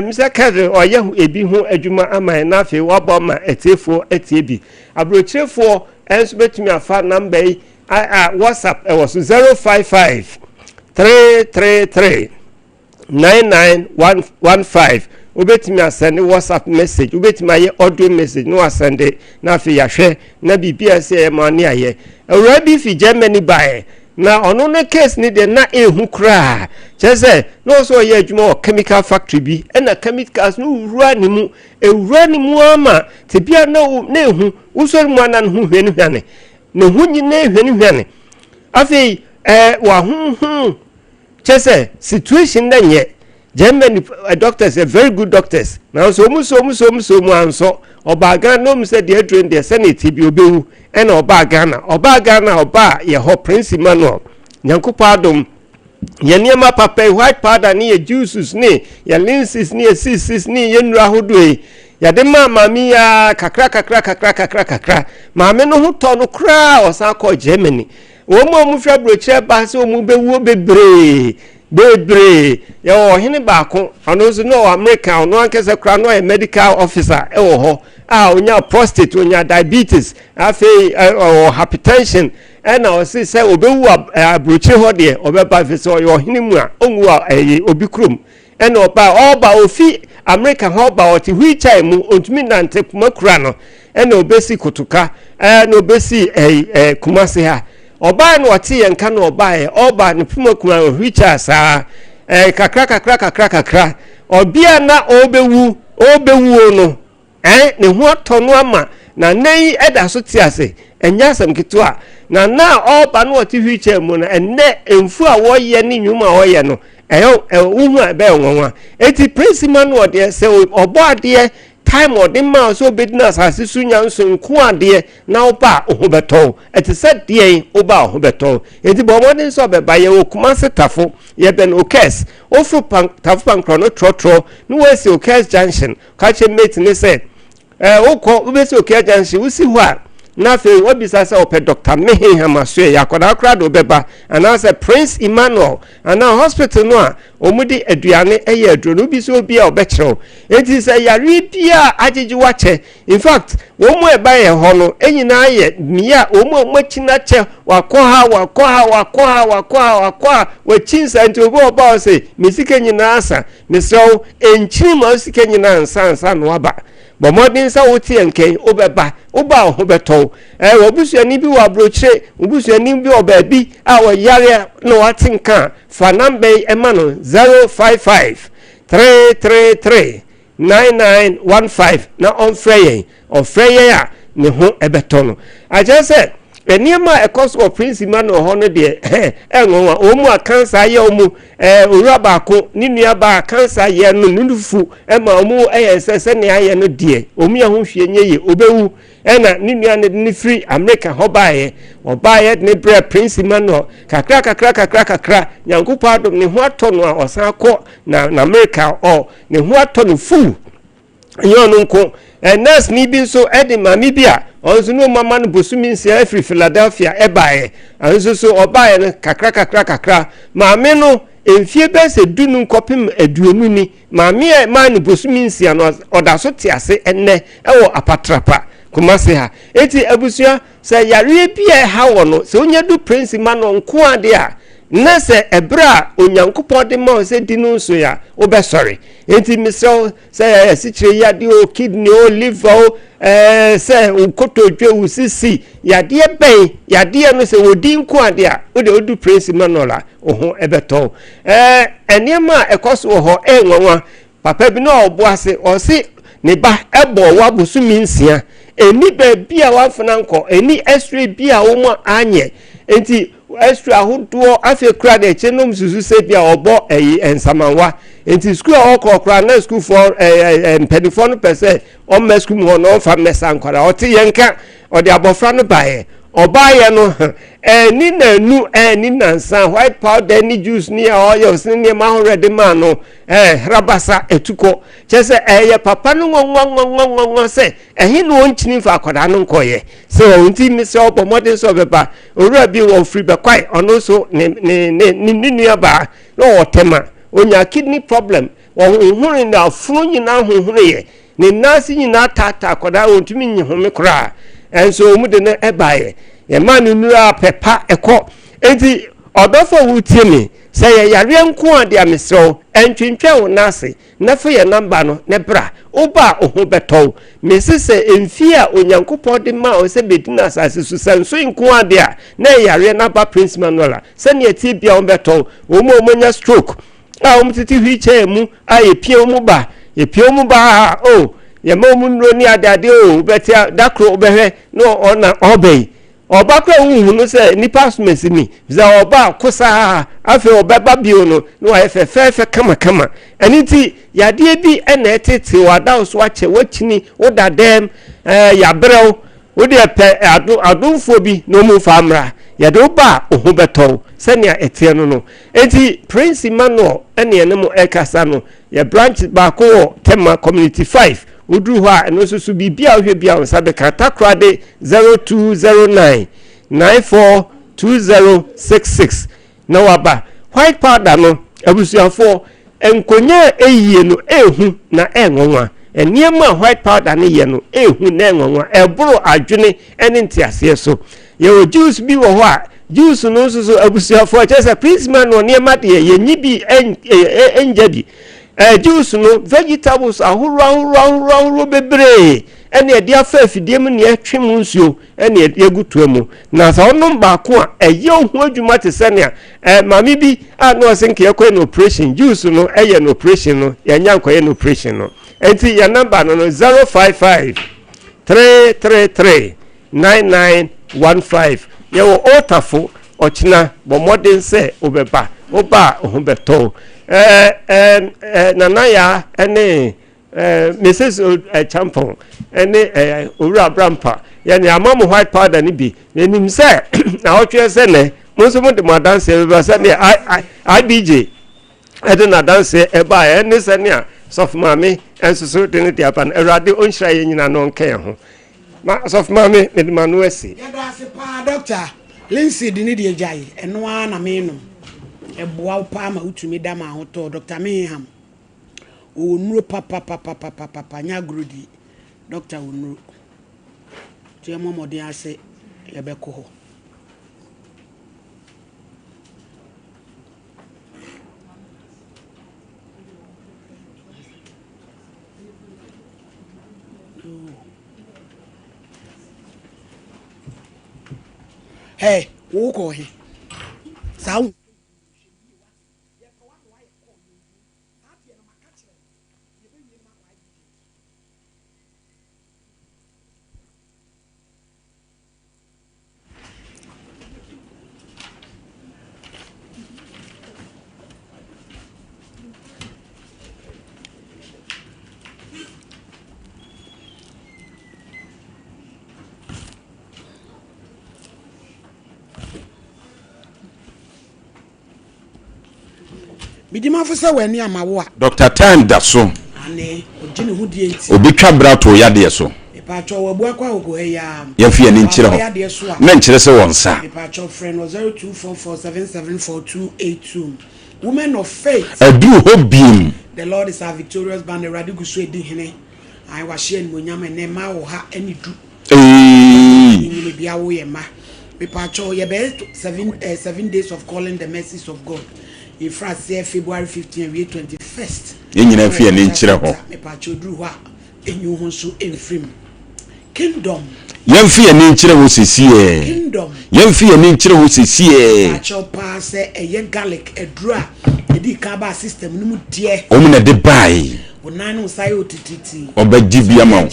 misa kare oye ebi ho adwuma ama na fe wabo ma etefo etiebi abrochefo enso betumi afa number yi WhatsApp e was 055 333 9915 ubetimi asende WhatsApp message ubetimi aye audio message no asende na fe yahwe na bibia se e ma ne aye ewra bi fi Germany bae na ono no case ni de na ehu kra chese no so ye adwuma chemical factory bi na chemicals no wura ni mu ama te bia na ehu usori mu ana no hwenu hwane ne hu nyi na hwenu hwane afi wa hu chese situation na nye Germany doctors are very good doctors now so mu anso obaga no mu se de adren de senate bi obewu ena obaga na ye ho Prince Emmanuel nyankopa adom ye niema papa white powder ni ye juices ni ye lenses ni ye sis ni ye nura hodoe ya de mama mi ya kakra mama no ho to no kra osan ko Germany wo mu fwa brochire ba se mu bewu bebre ya ohene baako anozo no America no ankese kra no a medical officer e wo ho onya prostate onya diabetes afei hypertension na o se obewu abrochi ho de obeba fe so ohene mu a onwu obi krom na oba ofi America ho ba oti wheelchair mu ontumi nante makura no na obesi kotoka na obesi kumase ha oba no oti yenka no oba ne pumakuma wheelchair saa kakra obia na obewu no ne ho tono ama na nei eda so ti ase enya asem keto na oba no oti wheelchair mu na enne emfu a wo ye ne nwuma wo ye no uhu ebe onwa eti Prince Emmanuel de se obo ade time or the man so business as sunya nso nko ade na oba ohobeto eti said de oba ohobeto eti Bomodins so be baye okuma setafo ye ben okes ofu tafo pankro no trotro no we se okes junction kache mate ne say okọ ubesi okes junction usi hu a na fe obisa se ope Dr. Mehin Hamasue yakoda krado beba and say Prince Emmanuel and now hospital no a omudi aduane eye aduro no bi so obi a obekiro enti say yare bia ajeji wache in fact wo mu eba ye ho no enyina ye mia omu machina che wakoha wachinsa enti obo o say misike nyina asa misro enchiri ma sike nyina ansa no aba Bomodins awoti enken obeba oba ohobeto obusuani bi wa brochire obusuani bi obabi a wo yare no watinka fa number ema no 055 333 9915 na on frey a ne ho ebeto no aje se eniema ekoso of prince man no ho no de enwo omu a cancer ye omu owura baako ni nua ba cancer ye no nufu ma omu se ne aye no de omu ya ho hwe nye obewu na ni nua ne free America ho baaye obaaye ne bre prince man no kakra nyankopa adom ne ho ato no a osan akọ na America ne ho ato no fu yonu nko nurse ni bi so edi mami bia onso no mama no bosumi nsia afri Philadelphia ebaaye anso so obaaye no kakra mami no enfie be se dunu nkopim aduonu ni mami e ma no bosumi nsia no odaso tiase enne ewo apatrapa kumase ha eti abusua se yare bia ha wo no se onya du prince ma no nko ade a na se ebra onyankopɔ de ma se di no so ya obesori enti misel se sikire yade o kidney o liver o se ukotodwe usisi yade ben yade no se wodi nko ade a ode odu prince ma no la oho ebeto eniema ekoso ho enwanwa papa bi na oboase o se ne ba ebo wa bosumi nsia eni ba bia wa fana nko eni extra bia wo mo anye enti extra hodo afi kra de chenom susu se bia obo ensamanwa enti school okokra na school for pedifon pese o me school mo no fa mesa nkwara o ti yenka o de abofra no bae obaye no ni nanu ni nansa white powder ni juice ni oil ni ma ho ready man no rabasa etuko chese ye papa no ngongongongongo se ehi no onchini fa akoda no nkoye se o nti mi se obo modern so beba owura bi wo free be kwai ono so ni nua ba no otema onya kidney problem wo hunhun na funu nyina hunhun ye ni nasi nyina tata akoda ontumi nyihome kra enso mu de na ebaye ye manu nura pepa eko enti odofo wutie mi se ye yare nko ade amesro entwentwe wo nase na fe ye number no ne bra oba oho beto mesese emfia onyankopɔ de ma o se bedina asase su sanso nko ade a na yare na ba prince manola se ne tie bia o beto o mo nya stroke a o mtiti hwiche mu a ye pie mu ba o ye ma mu nro ni adade o betia dakro obehwe no ona obey obakra hunhunu se nipa smesimi za oba kosa afi obeba bio no wa fefe kama aniti yade bi ena etete wada so ache wachini oda dem ya brew odi epe adunfo bi no mu famra yade oba ohu beto senia etie no enti prince Emmanuel ene ne mu ekasa no ya branch ba ko tema community 5 udru ho a no susu bibia ohwe bia onsabe katakra de 0209 942066 na waba white powder no abusuafo enkonya eyie no ehu na enwonwa eniema white powder ne ye no ehu na enwonwa eboro adwene ene ntiase so ye o juice bi wo ho a juice no so abusuafo chese prince man no niema de ye nyi bi enja bi juice no vegetables ahuru bebre ene edi afa afidie mu ne atwem nsuo ene edi agutu mu na sa onom ba ko a eye ohu adwuma te sene a mami bi a no senke yakọ no operation juice no eye no operation no yanya nkoye no operation no enti ya number no 055 333 9915 yewo otafo ochina bo modern se obeba oba ohun beto nana ya ene Mrs. Champon ene owura brampa ya ni amamu white powder ni bi enim se na otwe se ne monso mo de mo dance be se ne IBJ na dance e ba ene se ne sof mami ensusu de ne diapan erade onhira ye nyina no nka ho ma sof mami me de manu esi ya da se pa doctor Lindsay de ne de jai eno ana me no eboa pa ma utumi da ma ho to Dr. Meham onuro papa nya grodi Dr. onuro tie mo modern ase yebeko ho hey wo ko he sawu midima fo se wani amawo a Dr. Time da so ane ogine hu die enti obi twa brato ya de so ipacho wabu akwa ogo ya ya fi ani nkyere ho na nkyere se won sa ipacho friend 0244774282 women of faith adu ho biem the Lord is our victorious band radigu so edi hene ai wa hye ni monyam ne ma wo ha ani du ni bia wo ye ma ipacho ye be 7 days of calling the mercies of God in France February 15 and 21st yenyina fi ani nkyere ho ipacho dru ho a enyu ho so enfrim kingdom yemfi ani nkyere ho sesie kingdom yemfi ani nkyere ho sesie ipacho pa se eye garlic edura edi kaba system numu die omuna de bai onanu sai otititi obadi bia ma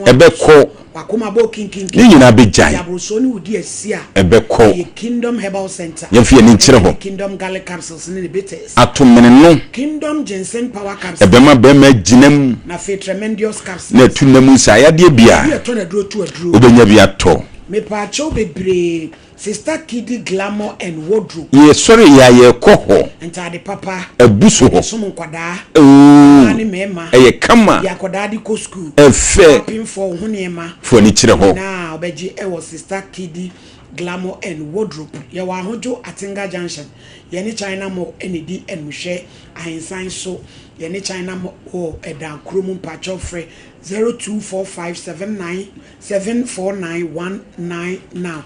ebeko wakoma bo kinkin ni nyina be jai yabroso ni udi asia ebeko kingdom herbal center yemfi ani nkyere ho kingdom garlic capsules ni betes atomene no kingdom ginseng power capsules ebema bema ginam na fe tremendous capsules na tunamu sa ya de bia ya to na duro tu aduro obenya bia to me pa cho bebre sister Kidi glamour and wardrobe ye sorry ya ye koho entade papa abuso ho so nkwada ani mema eye kama ya kwada di ko school efe pin for hunema fo ni kire ho na obeji e was sister Kidi glamour and wardrobe ya wa hojo Atinga junction ye ni China mo enedi enhwe ahinsan so ye ni China mo o edan kromu pacho free 024579749199 now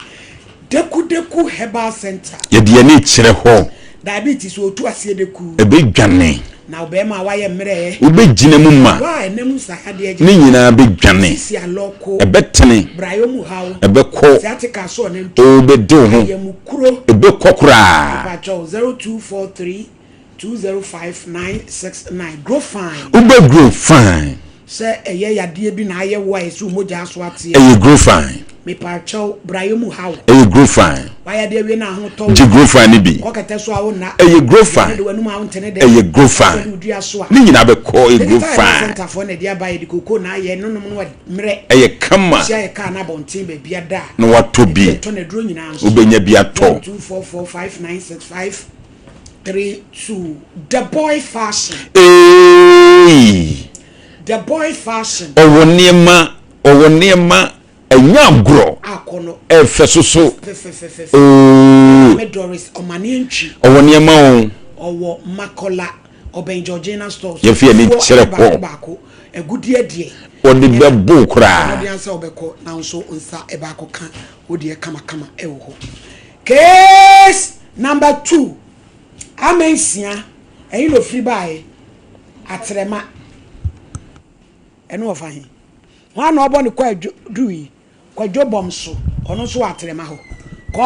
deku herbal center ye de ni kire ho diabetes o tu asie deku ebe dwane na obema waye mre ube gina mu ma wa enemu sa ade ni nyina be dwane si aloko ebe tene brayo mu hawo ebe ko siatika so ne obe do ho ye mu kuro ebe kokura pacho 0243205969 grow fine ube grow fine se eye yade bi na aye wa esu moja aso ate e grow fine me pacho brayo mu hawo e grow fine waya de we na ho to ji grow fine bi kokete so awo na e grow fine e grow fine ni nyina be ko e grow fine center for na dia baye di koko na aye no no mre e kama sia e ka na bontin be bia da no wato bi to na duro nyina so obenya bia to 244596532 the boy fashion the boy fashion owo niema enyagro akono efesoso Doris omanientwi owo niema owo makola oben Georgina stores ye fi ani kire ho bako egudie die odi be bu kura odi ansa obeko na nso nsa e bako kan odi e kama e wo ho case number 2 amensia eyin lo free buy atrema eno ofa hin wa na obo ni kwa duyi kwa jobom so ono so atrema ho ko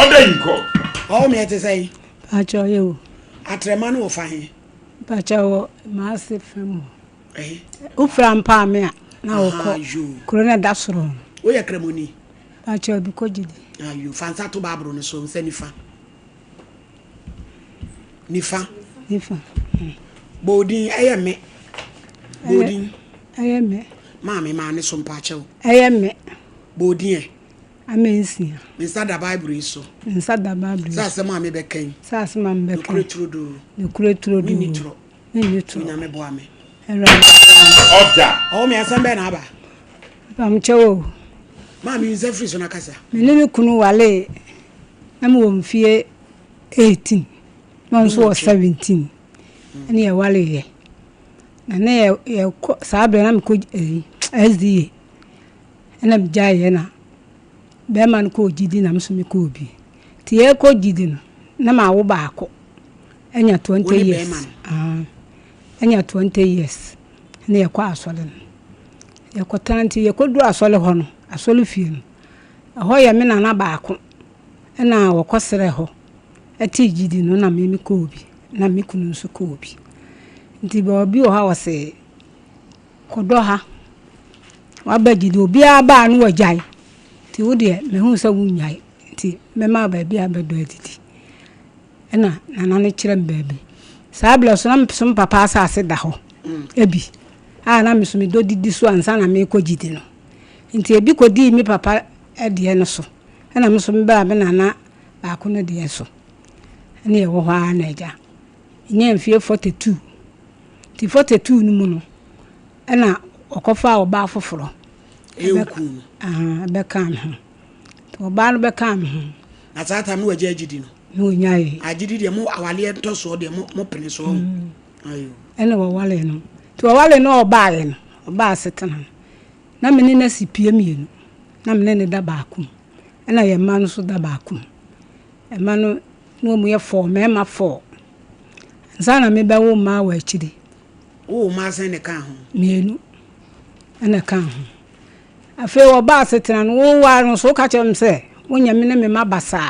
odinko o me ete say pacho yo atrema no ofa hin pacho ma se fem o fram pa me na wo ko corona da soro o ye kremoni pacho bi ko jide ayo fansa to babro no so nsa nifa bodin ayeme bodin ayeme mama ma ne so mpa chew ayeme bodin amensia nsa da bible so nsa da bible sa se ma me be kan sa se ma me be kan ne kuretro do ni tro nya me bo ame era oda o me asan be na aba pam chew ma me nsa free so na kasa me ne kunu wale na me wo mfie 18 no so 17 ani ya wale ye na ne ya sabre na me ko SDA na me jaye na be man ko jidi na mso me ko obi ti e ko jidi no na ma wo baako enya 20 years enya 20 years ne ya kwa asole no ya ko tanti ya ko du asole ho no asole fie no ho ya me na baako na wo kosere ho ati jidi no na me ko obi na me kunu nso ko obi nti ba obi o ha wose kodo ha wa ba jidi obi aba no wajai ti wo de me hu sa wunyai ti me ma ba bia ba do atiti na ne kire mbaabi sa bla so na mpsom papa asase da ho ebi na me so me do didi so ansa na me ko jidi no nti ebi ko di mi papa e de no so na me so me ba be na ba ko no de so ne ye wo ha na eja nye mfie 42 ti 42 no mu no na okofa oba foforo eukun be kan ho to oba no be kan ho na tata no waje agidi no nyae agidi de mo awale to so de mo pene so ayo ene wo wale no to wale no oba ye no oba setena na mene na sipie mienu na mene ne da baakum na ye ma no so da baakum e ma no no mu ye 4 mema 4 nzana me ba wo ma wa akide o ma sen ne kan ho mienu ana kan ho afi wo ba setena no wo wa no so ka chem se wonya me na me ma basa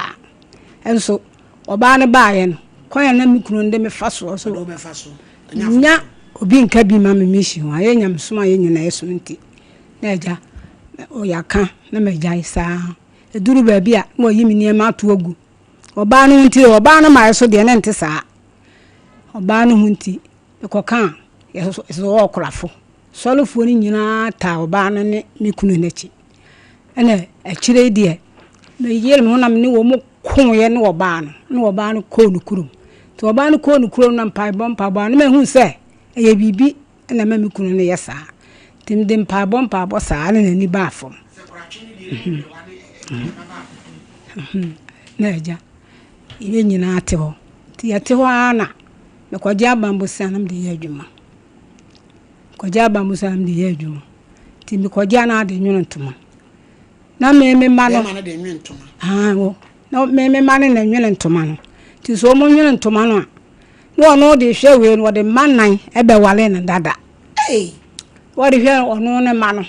enso oba ne ba ye no kwanya na me kunu nde me fa so do be fa so nya obi nka bi ma me mishi ho aye nyam so ma ye nyina yeso nti na eja o yaka na me jai sa eduru ba bi a mo yi me ne ma to agu oba no nti oba no ma yeso de ne nti sa oba no hunti ekoka yeso o krafo solofo ni nyina ta oba no ne me kunu nachi ene akire de me yele me honam ne wo mo konye ne oba no ko no kurum to oba no ko no kurum na mpai bompa ba no me hu se eye bibi na me kunu ne yesa tim dem pa bompa bo sa ne ni ba afom na eja ile nyina ate ho ti ate ho ana me kwaje abambo sanam de ye adwuma kwaje abambo sanam de ye adwuma ti me kwaje na de nwunu ntoma na me ma no na de nwunu ntoma wo na me ma ne na nwunu ntoma no ti so mo nwunu ntoma no no no de hwe we no de manan ebe wale na dada wo de hwe ono ne ma no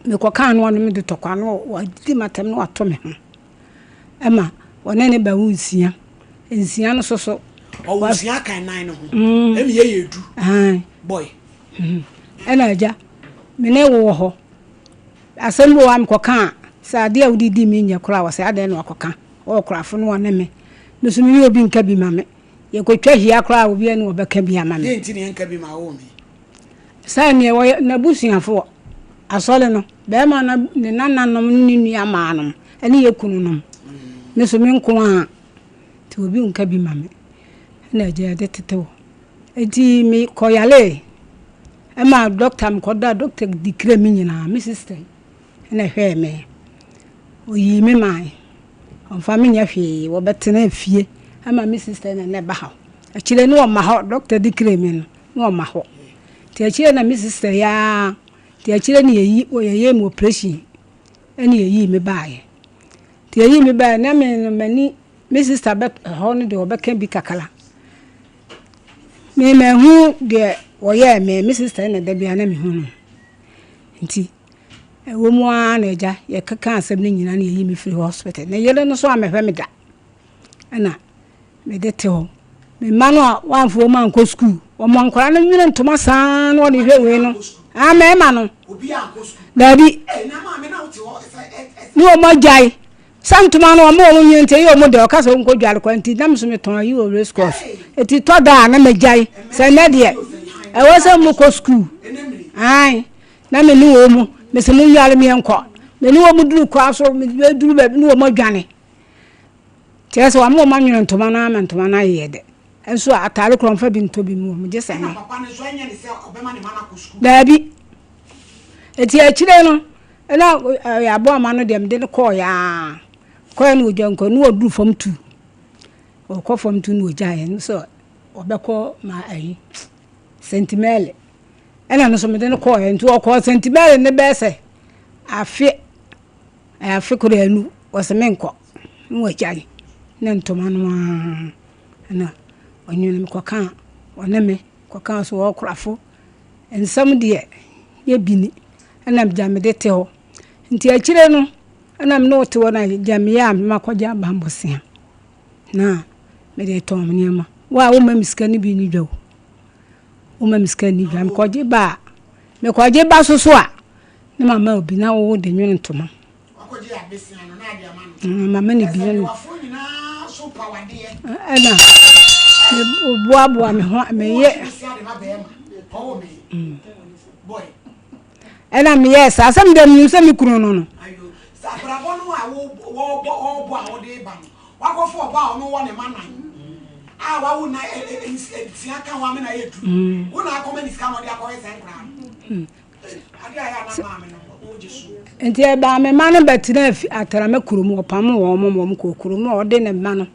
me kwakan no me de tokwa no wa di matem no ato me ho ema wona ne ba wunsia ensia no soso o wunsia kan nan no ho emi ye yedu boy ena aja me ne wo ho asembo am kwakan sa de awdidi me nya kura wase ade no kwakan o kurafo no wona me no so mi obi nka bi ma me ye kwatwa hia kura obi ene obeka bi ama me enti ne nka bi ma wo me sa ne wo na busuafo asole no be ma na ne nananom ni nua maanom ene ye kunu nom ne so mi nko a ti obi nka bi ma me na je de tetewo enti mi koyale e ma doctor m koda doctor dikire mi nyina mi sister na hwe me oyi mi mai on fa mi nya hwe wo betena fie ama mi sister na ne ba ha akire no ma ha doctor dikire mi no ma ho ti akire na mi sister ya ti akire ni yi o ye mo operation eni yi mi baaye ti yi mi ba na me mani mi sister bet ho no de obeka bi kakala me hu de wo ye me mi sister na da bia na me hu no nti wo mu a na eja ye kaka asem ni nyina na yi mi free hospital na yele no so amehwe me da ana me de te ho me manu a wanfo ma nko school o mo nkora na nwene ntoma san no de hwe we no a me ma no obi anko school dabi na ma me na uti ho ni o mo jai santuma no mo nwene nte yo mo de o kasa nko dware kwanti na mso me ton yi o race course eti to da na me jai se na de e wo se mo ko school ai na me ni wo mo me se mo yale me enko me ni wo mo duru kwa so me duru ba ni wo mo dwane tiese wa mo ma nwene ntoma na ma ntoma na ye de enso atare kronfa bi nto bi mu je se na papa ne so anya ne se obema ne mana ko school dabi eti akire no na ya bo ama no dem de ko ya ko no jonko no oduru fam tu o ko fam tu no jaye no so obeko ma ayi sentimele ena no so me de ko ya ntu o ko sentimele ne be se afi ko de anu o se menko no jaye ne ntoma no na onyu me kwakan oneme kwakan so o krafo ensam de ye bini ana mjame de te ho nti akire no ana me no te wona jame ya me makwaja bambosia na me de to me niam wa wo ma miska ni bi ni dwo wo ma miska ni dwo me kwaje ba so a na mama obi na wo de nwene ntoma akwaje abesia no na ade ama no mama ni bi no afo nyina so pawade ana me boa me ho me ye boy ena me yes asem dem nu se me kunu no no ayo sa brabo no a wo bo a wo de ba no wa go fo ba no wo ne manan ah wa una siaka wa me na yedu una akoma ni sika no dia ko ese nkra ade aya na ma me no o jesu enti e ba me ma no betina atara me kurum opam wo mo ko kurum o de ne ma no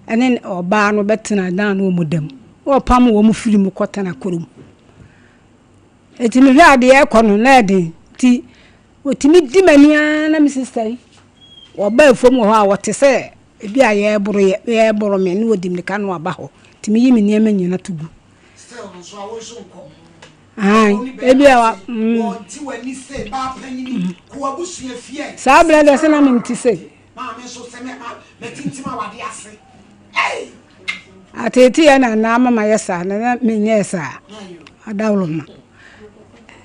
ene oba no betina dan no modam opam wo mo firi mu kotana kurum enti me hwe ade e kono na de ti otimi di mania na me sister yi oba efom wo ha wote se ebi aye boro me no odim ne ka no aba ho timi yi me niam nyina tugu still no so awo so nko ai ebi awa ti wani se ba panyi ko abusu afie sa bla de se na me nti se ma me so se me tintima wade ase ei ateti ya na mama yesa na me nyesa adawlo ma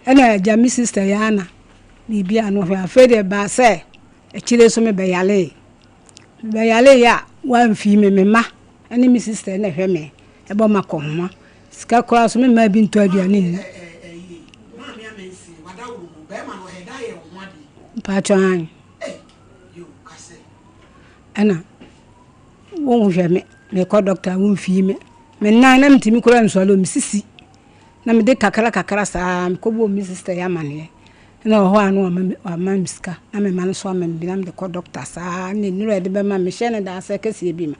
ena jami sister yana bibi anu hwe afede ba se e chire so me beyale ya wan fi me ma ene mi sister na hwe me e bo makomma sika kora so me ma bi nto aduane ni ma me amensi wadawlo mu be ma no he da ye ho ade pa chan yo kase ana won hwe me ko doctor won fi me na mtimi kora nsolo mi sisi na me de kakara sa ko bo mi sister ya mane na ho anu ama miska na me man so ama bi na me de ko doctor sa ne nuru de be ma me hye ne da sa kase bi ma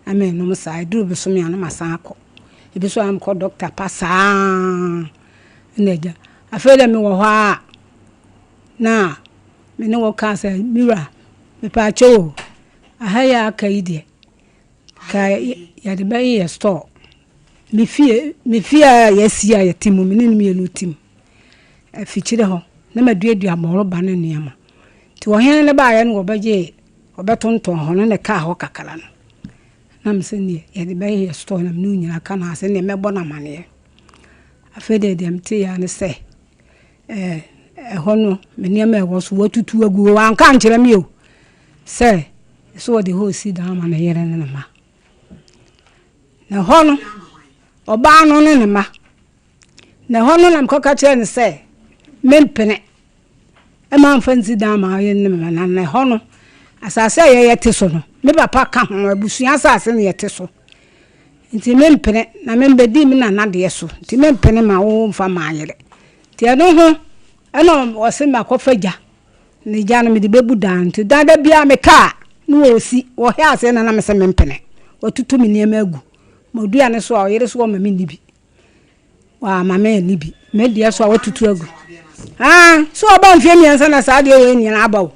ame no sa duru be so me anu masan akọ ebi so am ko doctor pa sa neja afele me wo ha na me ne wo cancer mira me pa cho ahaya kaide ka ya de be ye store me fie ya yetimu me ne me enu tim afichire ho na maduadua moro ba ne niam ti wo hen ne ba ya no obeje obetonton ho ne ka ho kakala no na mse ne ya de be ye store na me nyina ka na ase ne mebo na mane afede dem ti ya ne se ho no me niam e wo so watutu agu wan ka nkyere me o se so de ho si da ma na yere ne ma na ho no oba no ne ma na ho no na mkoka kire ne se mempene e ma mfanzi da ma ye ne ma na ho no asase ye yete so no me papa ka ho abusuan asase ne yete so nti mempene na membedi mi na de so nti mempene ma wo mfa ma yere ti eno ho eno wo se ma kofaja ne ja no me de bebu dan nti da bia me ka no osi wo he ase na me se mempene otutu mi niam agu modua ne so a yere so ma me nibi wa ma me nibi me dia so a watutu agu so oba mfie miensa na sa de we nyina abawo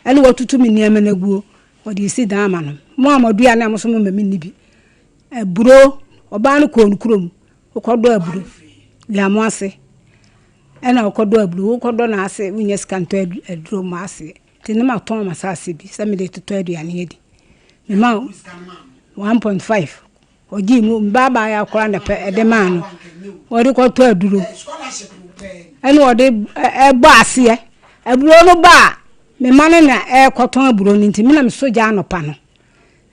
ene watutu mi niam na guo wodi si dan ma no mo amadua na mo so ma me nibi eburo oba no ko nkurom okodo eburo ya mo ase ena okodo eburo okodo na ase unya skanto eduro mo ase tini ma ton ma sa ase bi sa me de toto aduane yedi me ma 1.5 oji mu baba ya kora na pe edema no ori ko to aduro ene odi ebo ase eburo no ba me mane na koton aburo ni nti me na me soja anopa no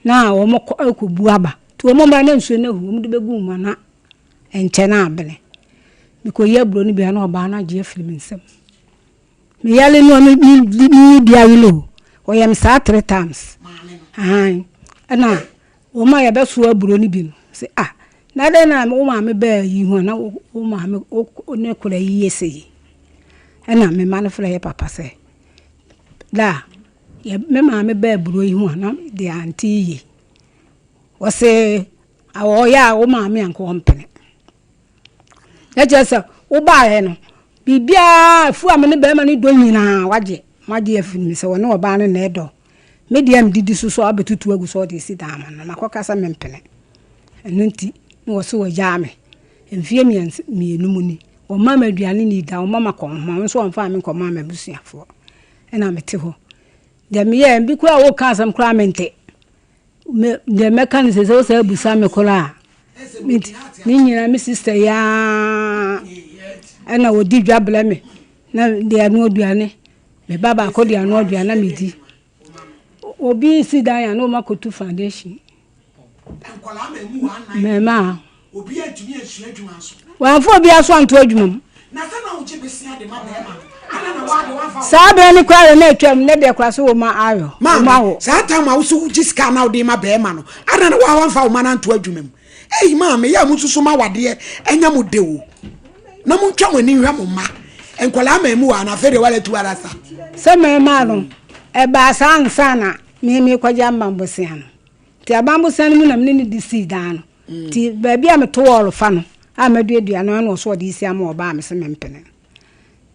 na wo mo ko bu aba to wo mo ba na nsuo na hu mo de begu mu na enche na abene biko ye aburo ni bia na oba na je film nsem me yale no ni dia yilo o yam sa 3 times ana o ma ya beso aburo ni bi no se na de na o ma me ba yi hu na o ma me o ne kula yi yesi ana me ma na fura ye papa se da ya me ma me ba aburo yi hu na de anti yi o se awo ya o ma me anko mpene ya jesa o ba he no bibia fu amene be ma ni do nyina waje afini se wona oba ne na edo medium didi so abetutu agu so de si dama na makokasa mempene enunti no wo so wajame emfie mienu mu ni o mama aduane ni da o mama kon so on fa me kon mama busuafo ena mete ho de me ye bi kwa wo ka asam kra mente de mekanise se so abusa me kora ni nyina me sister ya ena wo di dwabla me na de anu aduane me baba ko de anu aduane me di obi si dan ya no makotu foundation enkola ma mu anan mema obi atumi asu adwuma so wa fo obi aso anto adwuma na sa na wo je besia de ma be ma Sabe ni kwa na etwam ne de kwa so wo ma ayo. Ma sa time a wo so jiska na wo de ma be ma no. Ana na wa wanfa wo ma na nto adwuma mu. Ei ma me ya mususu ma wade enya mu de wo. Na mu twa wani hwa mo ma. Enkola ma mu wa na fe de wale tu arasa. Se me ma no e ba sansa na me kwaja mbambosia no. Ti abambosia no mu na me ni disi dan no. Ti ba bia me to wall fa no. A me duadua no na so de isi ama oba me se me mpene.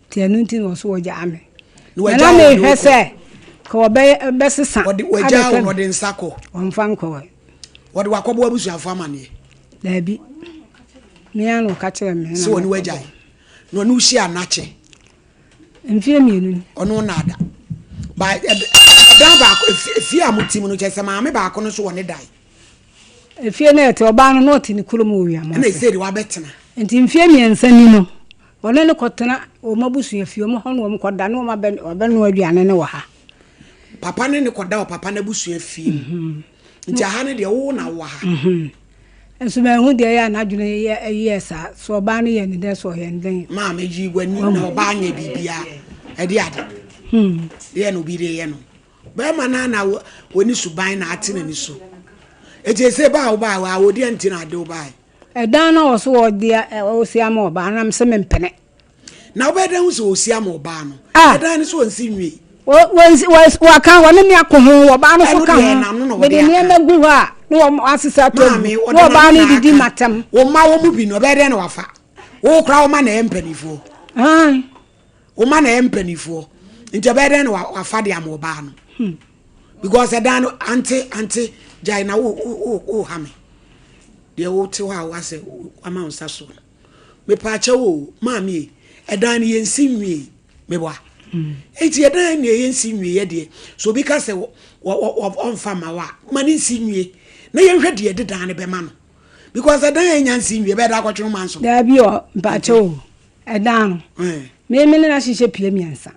Ti anu nti no so woja ame. Na me hwese ko be sesa. Woja wo de nsako. Onfa nko. Wode wakobo abusuafo amane. Dabi. Me anu ka kire me. So woni woja. No nu hia anache. Mfie mienu. Ono na ada. Ba dan ba fie amutim no chese ma me ba ko no so woni dai. Efie na ete oba no not ni kurom wi am. Na ese de wa betena. Enti mfie miensa ni no. Ono ne kotena o mabusu afie mo hono mo koda no ma be no aduane ne wo ha. Papa ne koda o papa na busu afie. Nti ha ne de wo na wo ha. Enso me hu de ya na adwene ye sa so oba no ye ne de so ye nden. Ma me ji gwani na oba anya bibia. E de ade. Ye no bi de ye no. Ba ma na woni suban na ate na ni so. Eje se ba wo ba wa wodi anti na de wo ba. Edan na wo so wo de osia ma oba na me se me mpene. Na obedan wo so osia ma oba no. Edan ni so onsi nwi. Wa kan wo ne mi akoho wo ba no so kan. Me de ne magu ha no asisa to. Wo ba ni didi matam. Wo ma wo mu bi no obedan na wafa. Wo kra wo ma na empanifo. Wo ma na empanifo. Nti obedan na wafa de am oba no. Because edan anti jai na wo ha me. De wo te wa wa se ama unsa so. Me pa che wo ma me edan ye nsi nwi me bwa. Enti edan ne ye nsi nwi ye de. So bi ka se wo onfa ma wa ma ni nsi nwi. Na ye hwe de dedan ne be ma no. Because edan ye nsi nwi be da kwatwe man so. Da bi o pa che wo edan no. Me na hihye pie miensa.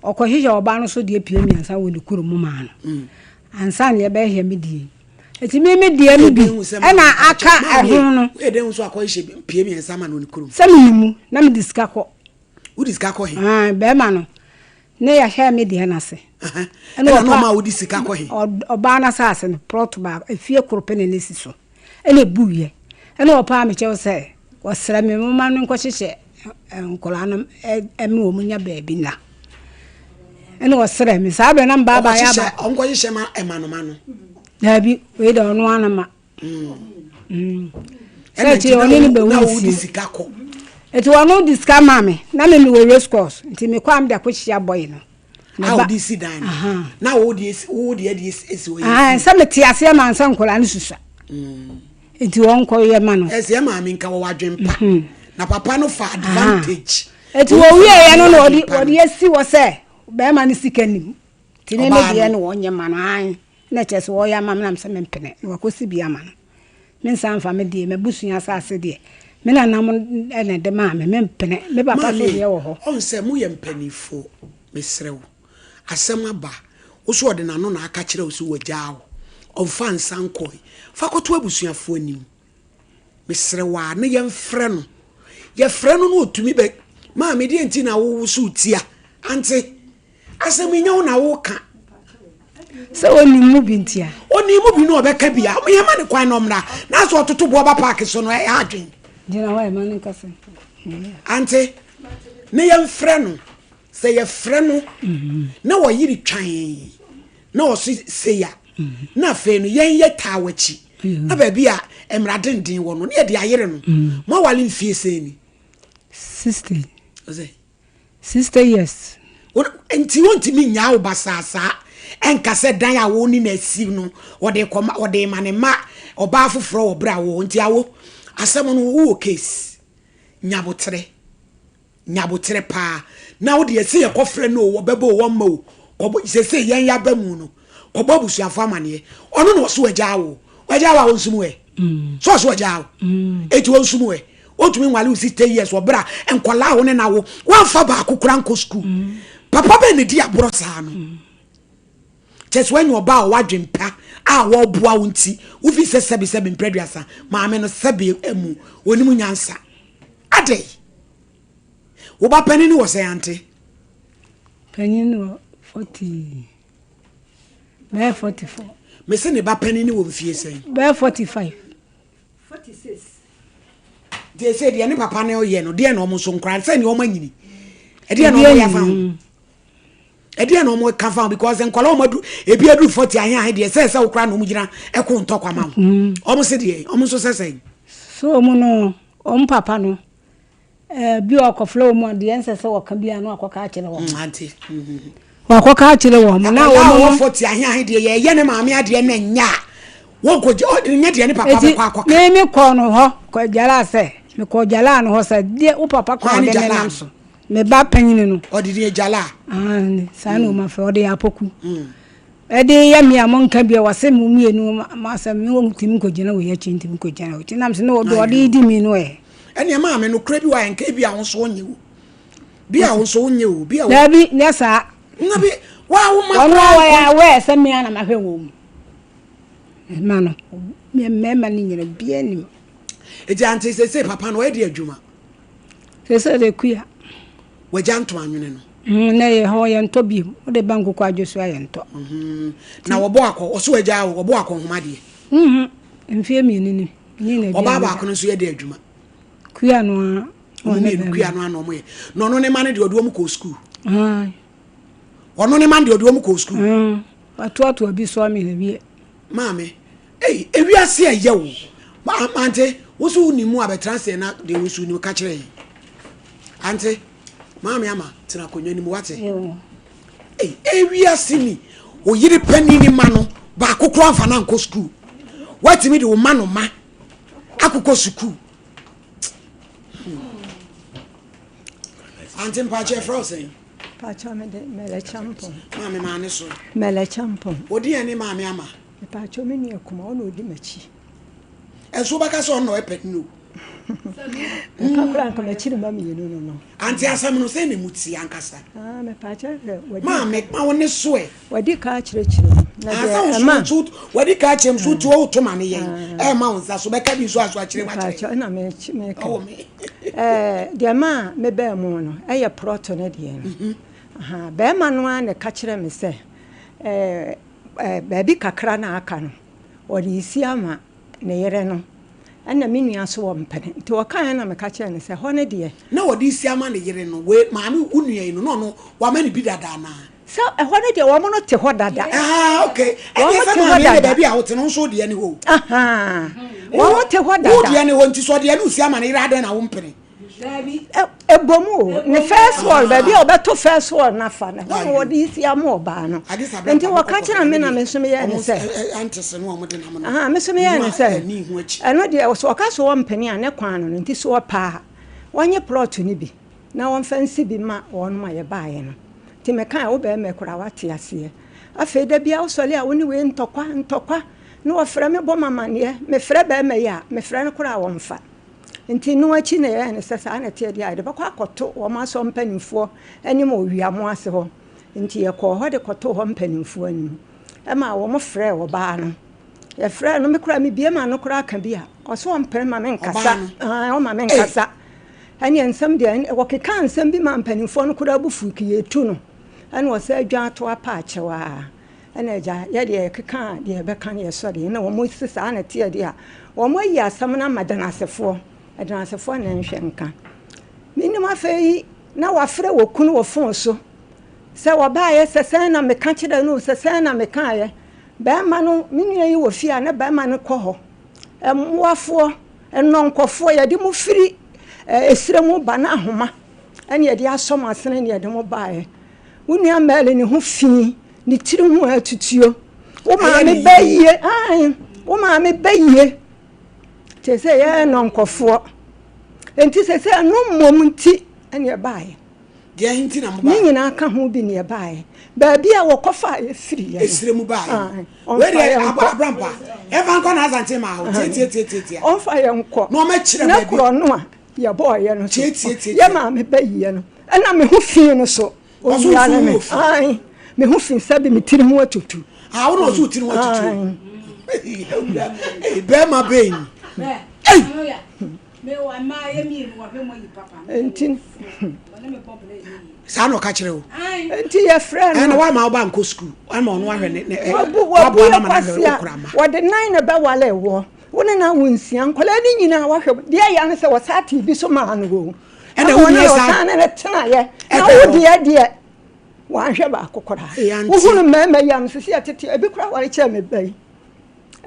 Okohihye oba no so de pie miensa wo de kuro mu ma no. Ansa ne be hye me die. Eti me die no bi e na aka ehun no e de nso akohihye pie miensa ma no kuro. Se me mu na me diska ko. Wo diska ko he? Be ma no. Ne ya hye me die na se. E no ma wo diska ko he. Oba na sa ase no prot ba efie kuro pe ne nesi so. E na buye. E na opa me che wo se wo sra me mu ma no nko hihye nkola no me wo munya ba bi na. E na wo sra me sa be na baba ya ba onko hihye ma emano. Dabi we do no anama. Sechi oni ni be wusi sika ko. Eti wono diska mame na me we race course nti me kwam da kwhia boy no. Na wo di si dan. Na wo di esi wo. Se me ti ase ma nsa nkola ne susa. Eti won ko ye ma no. Ese ma me nka wo wadwempa. Na papa no for advantage. Eti wo wie ye no no odi esi wo se be ma ne sika nim. Ti ne me die no wonye ma no an. Na chese wo ya mam na mse me mpene na wakosi bia ma no me nsa mfa me die me busua asase die me na nam ene de ma me mpene me papa so de wo ho on se mu ye mpanifo me serewo asem aba wo so de na no na aka kire wo so wagyawo on fa nsa nkoi fa koto abusuafo anim me serewa na ye mfre no ye frɛ no no otumi be ma me die nti na wo so utia ante asem nyawo na wo ka se oni mu bintia oni mu bi no obeka bia ye ma ne kwan no mra na so ototo bo ba park so no e adwen dina wa ma ne kase ante ne ye mfrɛ no se ye frɛ no na wo yiri twan na wo se ya na fe no yen ye tawachi na ba bia emra denden wo no ne de ayere no ma wale mfie se ni 60 years enti wonti mi nya wo basasa enka se dan ya wo ni na si no ode koma ode manema oba foforo wo bra wo nti awo asem no wo case nyabotre pa na wo de se ye kofre no wo bebo wo ma wo obo se yen ya ba mu no obo busuafo amane ono no so wagya wo nsumu e so wagya wo eti wo nsumu e otumi nwale usi 10 years wo bra enkola wo ne na wo fa ba akukura nko school papa be ne di aboro sa no just when you ba wadwempa wo boa wonti wo fi se sebi mpreduasa maame no sebi emu wonimu nyansa ade wo ba pani ni wo se ante Penny 40. Bear 44. Mese ne ba penny wo fie sen. Bear 45. 46. They said the papa ne oye no de na omo so nkran say ne omo anyini. E de na omo ya fa. E de na omo ka fa because nkwala omo du ebi adu 40 ahan de say say okra na omo gina e ko ntokwa ma. Omo se de omo so say. So omo no omo papa no bi okoflo omo de ense say woka bia no akoka akire wo. Auntie. Wakoka akire wo mo na omo 40 ahan de ye ne maame ade na nya. Wo ko nya de ne papa ko akoka. Me mi ko no ho ko jala say me ko jala no ho say de o papa ko de me nam so. Me ba panyin no. Odidi jala. Sa no ma fe ode apoku. Ede ya mi amonka bia wase mu mienu ma sa mi wo tim ko gina wo ya chintim ko gina wo tinam se no ode di mi no e. Ene ma me no kra bi wa enka bia wo so onye wo. Bia wo so onye wo bia wo. Da bi ne sa. Na bi wa wo ma. Ono wa ya we se mi ana ma hwe wo mu. Ma no. Me ma ni nyina bia nim. Eji ante se papa no e de adwuma. Se de kuya. Wajanto anwene no. Na ye ho ye nto bi o de banku kwa josu aye nto. Na wo bo akọ o so agya wo bo akọ homa de. Mfie mi ni na oba ba akọ no so ye de adwuma. Kuya no kuya no ano mo ye. No no ne man de oduo mu ko school. Ono ne man de oduo mu ko school. Atu abi so ami na bi. Maame. Ewiase aye wo. Ante wo so ni mu abetranse na de wo so ni ka kire. Ante Mami ama tena konyo ni mu wate. Ewiase ni oyiri pani ni ma no ba akokro amfa na nko school. Wati mi de wo ma no ma akokọ school. Ante mpache frozen. Pacha me de mele champon. Mami ma ne so. Mele champon. Odi ani mami ama. Pacha me ni akuma ona odi machi. Enso baka so no epet no. Kakura nka chiri mami yenu no. Anti asam no se ne muti ankasa. Me pacha wadi. Mami ma woni so e. Wadi ka chire. Na ma so wadi ka chem so tu o to mane yen. Ma wonsa so beka bi so aso a chire ma chire. Pacha na me ka. De ma me be mu no. Eye proto na de no. Aha, be ma no an ka chire me se baby kakra na aka no. Odi isi ama ne yere no. Ana minua so wo mpene nti wakan na meka kire ne se ho ne de na wodi isi ama ne yere no we maami unua ino no wa ma ne bi dada na so ho ne de wo mo no te ho dada okay wo mo te ho dada baby a wo te no so de ne ho aha wo mo te ho dada wo de ne ho nti so de ne usi ama ne yere ada na wo mpene ebomu ne first wall baby obeto first wall na fa na wo de isi ama oba no nti waka kire me na me so me ye ne se antese no mo de na mo aha me so me ye ne se eno de so waka so wo mpene a ne kwan no nti so pa wanye plot ni bi na won fancy bi ma won ma ye baaye no nti me kan wo be me kura wate ase afa da bia wo sole a woni we ntokwa no wo frɛ me bɔ mama ne me frɛ be me ya me frɛ no kura wo mfa nti no achi na ye ne sesa na tie dia de bakwa akoto wo ma so mpanimfo anim owiamo ase ho nti ye kɔ ho de koto ho mpanimfo anim ma wo mo frɛ wo ba no ye frɛ no me kura me bie ma no kura aka bia o so mpere ma me nkasa o ma me nkasa ani ensam de wo keka ensam bi ma mpanimfo no kura bufu ki ye tu no ani wo sa adwa to apa achewa ana ja ye de keka de be kan ye so de na wo mo sisa na tie de a wo mo yi asam na madanasefo adanasefo na nhwe nka minim afei na wafre wo kunu wo fon so se wo ba ye sesen na meka kire no sesen na meka ye ba ma no minua yi wo fia na ba ma no kɔ hɔ emwafo enonkofo ye de mu firi esremu ba na ahoma ene ye de asom asene ne ye de mu ba ye wunua mele ne ho fi ne tiri ho atutuo wo ma me bayie wo ma me bayie te se ye nonkofo enti se no mom nti ene baaye de hinti na mo ba ni nyina aka ho bi ne baaye ba bia wo kofa ye firi ye esremu baaye we de abrampa evan ko na azante ma ho tie on fa ye nko no ma kire ba bi na no a ye boy ye no ye ma me bayie no ena me ho fi no so o ya na me ho fi sabe me tiri ho atutu wo no so tiri ho atutu be ma bein Enti sa no ka kire o enti ye frɛ no wa ma oba nko school wa ma ono ahwe ne wabu na ma na kurama wode nan na ba wale wo wona na wonsia nkola ni nyina wahwe de ya ne se wasati bi so ma no go ena woni sa na tena ye na wo de wa hwe ba akokora wo hunu mema yam sisi atete ebi kura ware che me bai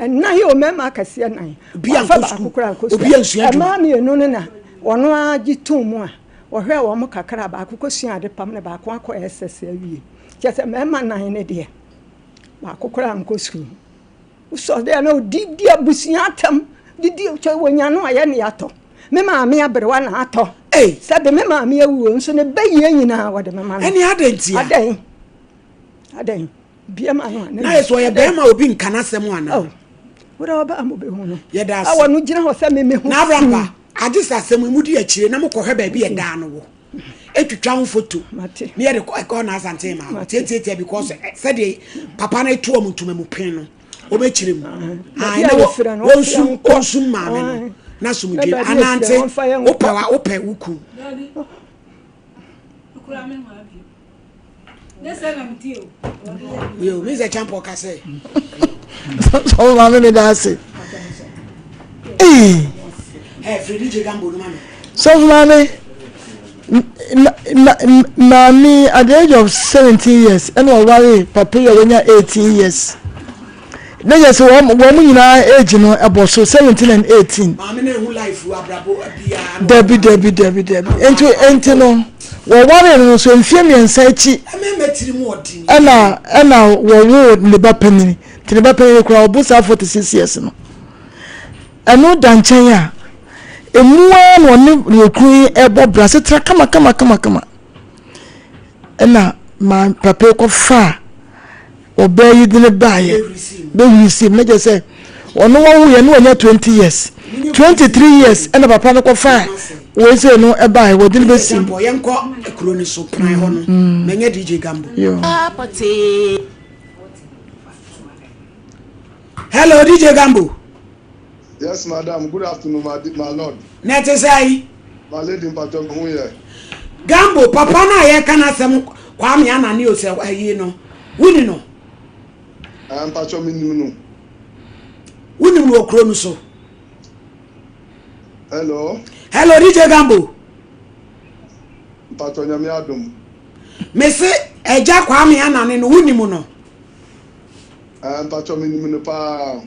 na ye o mema akase nan bi an akokora obi ansua ma me enu na wono agitu mu a ohwe wo mo kakra ba akokosua ade pam ne ba akon akọ SS awie chese mema nan ne de ba akokora anko school so de na didi abusia atam didi che wonya no aye ne yato me ma me abrewa na ato sabe me ma me awu nso ne baye nyina wode me ma eni adantia adan bia ma no na yeso ye be ma obi nkana sem ana wora oba amobe hu no ye da awo no gina ho se me hu na abramba agisa sem mu di akire na mokọ ba bi ye da no wo etwitwa ho photo mate me ye de ko na asante ma tietie because said papa na etu omutuma mu pen no obekire mu na wonsum ma me no na sumudie anante ope wuku yo me ze champo ka say so ma me da say Fredy Jegambo no mama so mama me at the age of 17 years and we worry papa when you 18 years. Na yes wo mu nyina age no abo so 17 and 18 ma me na hu life abrabo bia debi enti no wo ware no so mfie miensa achi me metiri mu odin ana wo ne ba panini tiri ba panini kura obusa 46 years no eno danchan ya emuwa no ne rekun ebo brase tra kama ena ma papa ko fa obayi dine baye be receive na just say ono wo ye no nya 20 years 23 years and papa no ko fa we say no e baye wo dine be sim ye nko ekuro ni so pran ho no menye DJ Gambo hello DJ Gambo. Yes madam, good afternoon my lord. Net say my lady in Patom who here Gambo papa na ye kana sem kwa me anani o se ayi no wuni no Pacho minimum. Wuni wo kro no so. Hello DJ Gambo. Pacho nyame adum. Me se eja kwa me anane no wuni mu no. Pacho minimum pa.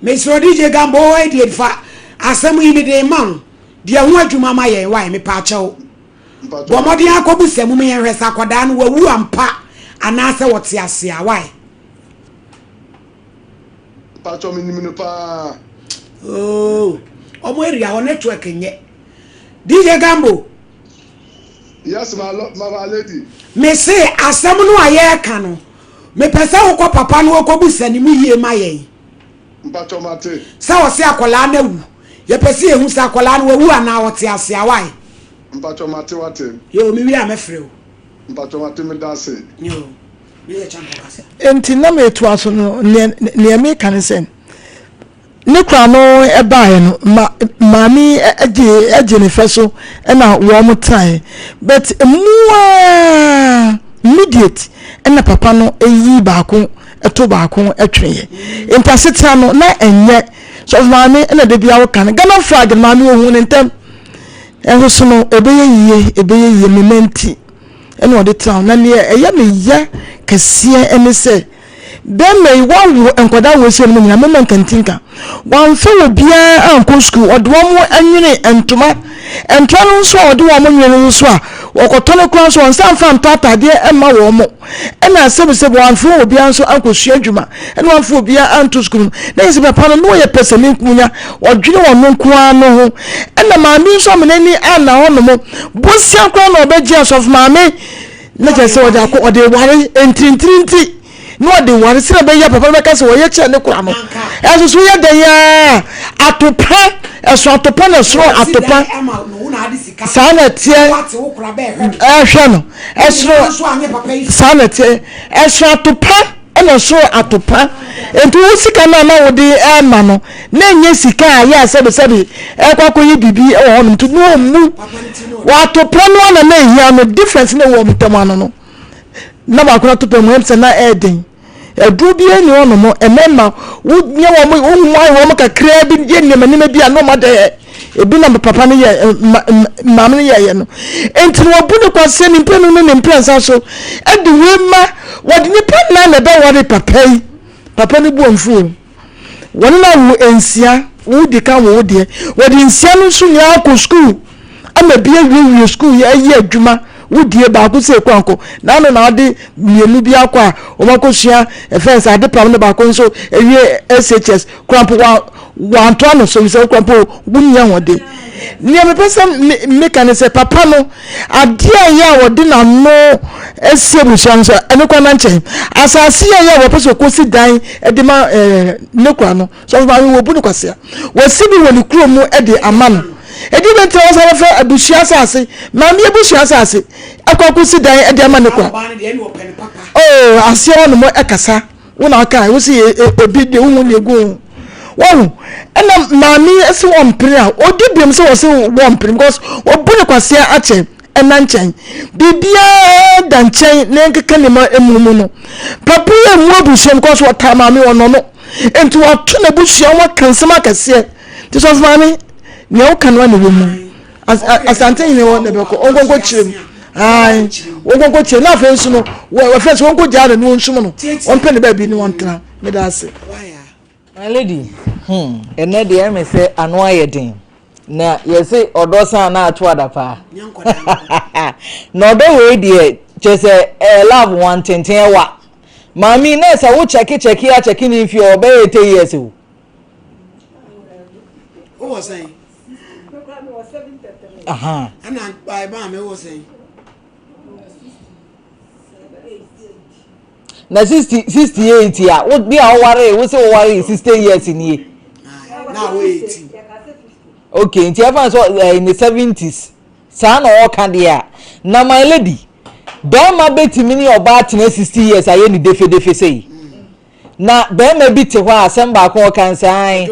Me so DJ Gambo why dey fa asem yi me dey man. Dia hu adwuma ma ye why me pa achew. Bo modi akobu semu me hwesa akoda no wawu ampa anase wote ase a why. Pacho minimum pa. Oh, omo area ho network nye. DJ Gambo. Yes my lady. Me say asem no aye ka no. Me pese wo ko papa no ko busani mu yie ma ye. Pacho mate. Sa wo se akola na wu. Ye pese ehu se akola no wu ana wote ase a why. Pacho mate wate. Yo mi wi amefre o. Pacho mate me dance. Yo. Enti na me to aso no ne me kan sen ne kwa no e baaye no mami age ne feso e na wo mo tai but muwa immediate e na papa no eyi baako eto baako etweye intasita no na enye so mami e na de bia wo kan Ghana flag mami ohun ne ntem e so no ebeye mementi eno de town na ne eya me ya kese ene se dem me wo enkoda wo se no nyina me mankantinka wan fe wo bia anko school odo mo anwene entoma no so odo wo mo nwene so a okotone kran so onsan fa ntata de ema wo mo ena sebesebe wan fe wo bia so anko sua adwuma ena wan fe wo bia anto school na yesi papa no ye pese me nkunya odwene wo no nkuan no ho ena ma mi so me nani ana ho no mo bosia kran na obeji asof ma me na jese wo da ko ode ware entrinti no de ware sira be ya papa be ka se wo ye che ne kura no eso so ye de ya atopa eso atopa na so atopa sana tie hwe no eso sana tie eso atopa ena so atopa enti wo sika na na wo de ma no na enye sika ya sebe ekwakoyi bibi e wo no to no mu wa atopa no na ehia no difference na wo mtamano no na ba ko atopa mu emse na eden edu bi eni ono mo emema wo nye wo mo kakra bi ye nnemanima bi ano ma de ebi na papa ne ye mam ne ye no enti no bu ne kwase ni mpenu ne mprensa so e de we ma wodi ni pan na be wori papa ne bu amfu woni na wo ensia wo di ka wo de wodi ensia no so nya ko school ama bi awie school ye ayi adwuma wodie ba ko se kwanko na no na ade mienu bi akwa o makosua efense ade pam ne ba ko so ewie SHS krampo wa antoano so se krampo bunya wode ni me pesa me se papa no ade ya wode na no esie busuan so ene kwa na nchen asase ya wo pesa ko si dan ede ma ne kwa no so ba wo bu ne kwase wo sibi wo ni kuro mu ede amano edi bente wo sa fa abushia asase mami abushia asase akwakusi dan edi amane kwa oh asia wono mo ekasa wona aka wo si ebi de wo ne egu wo ena mami esi wo mpre a odi biem se wo se wo mpre because wo bu ne kwase ache ena nchen bibia dan chen ne nkeka ne ma emumu no papa ye mu abushia because wo ta mami wono no enti wo to na abushia wo kansema kase ti so mami ne o kanwa ne wemu asante ne wo ne beko ongongo chirem ai ongongo chire na fe nsu no wo fe so ongo jare ne nsu no on pe ne ba bi ne won tra me da ase my lady ene de me se anu ayedin na yesi odosan na atu adapa no do we de chese love one tenten wa mami na se wo check ni if you obey 8 years o was saying and by mama was saying na 68 ya wo bi a ware wo se wo ware 60 years ni e now 80 okay nti ever so in the 70s sa na o kan dia na my lady be ma betimi ni oba tena 60 years aye ni defe sei na be ma bi te ho asem ba ko kan sai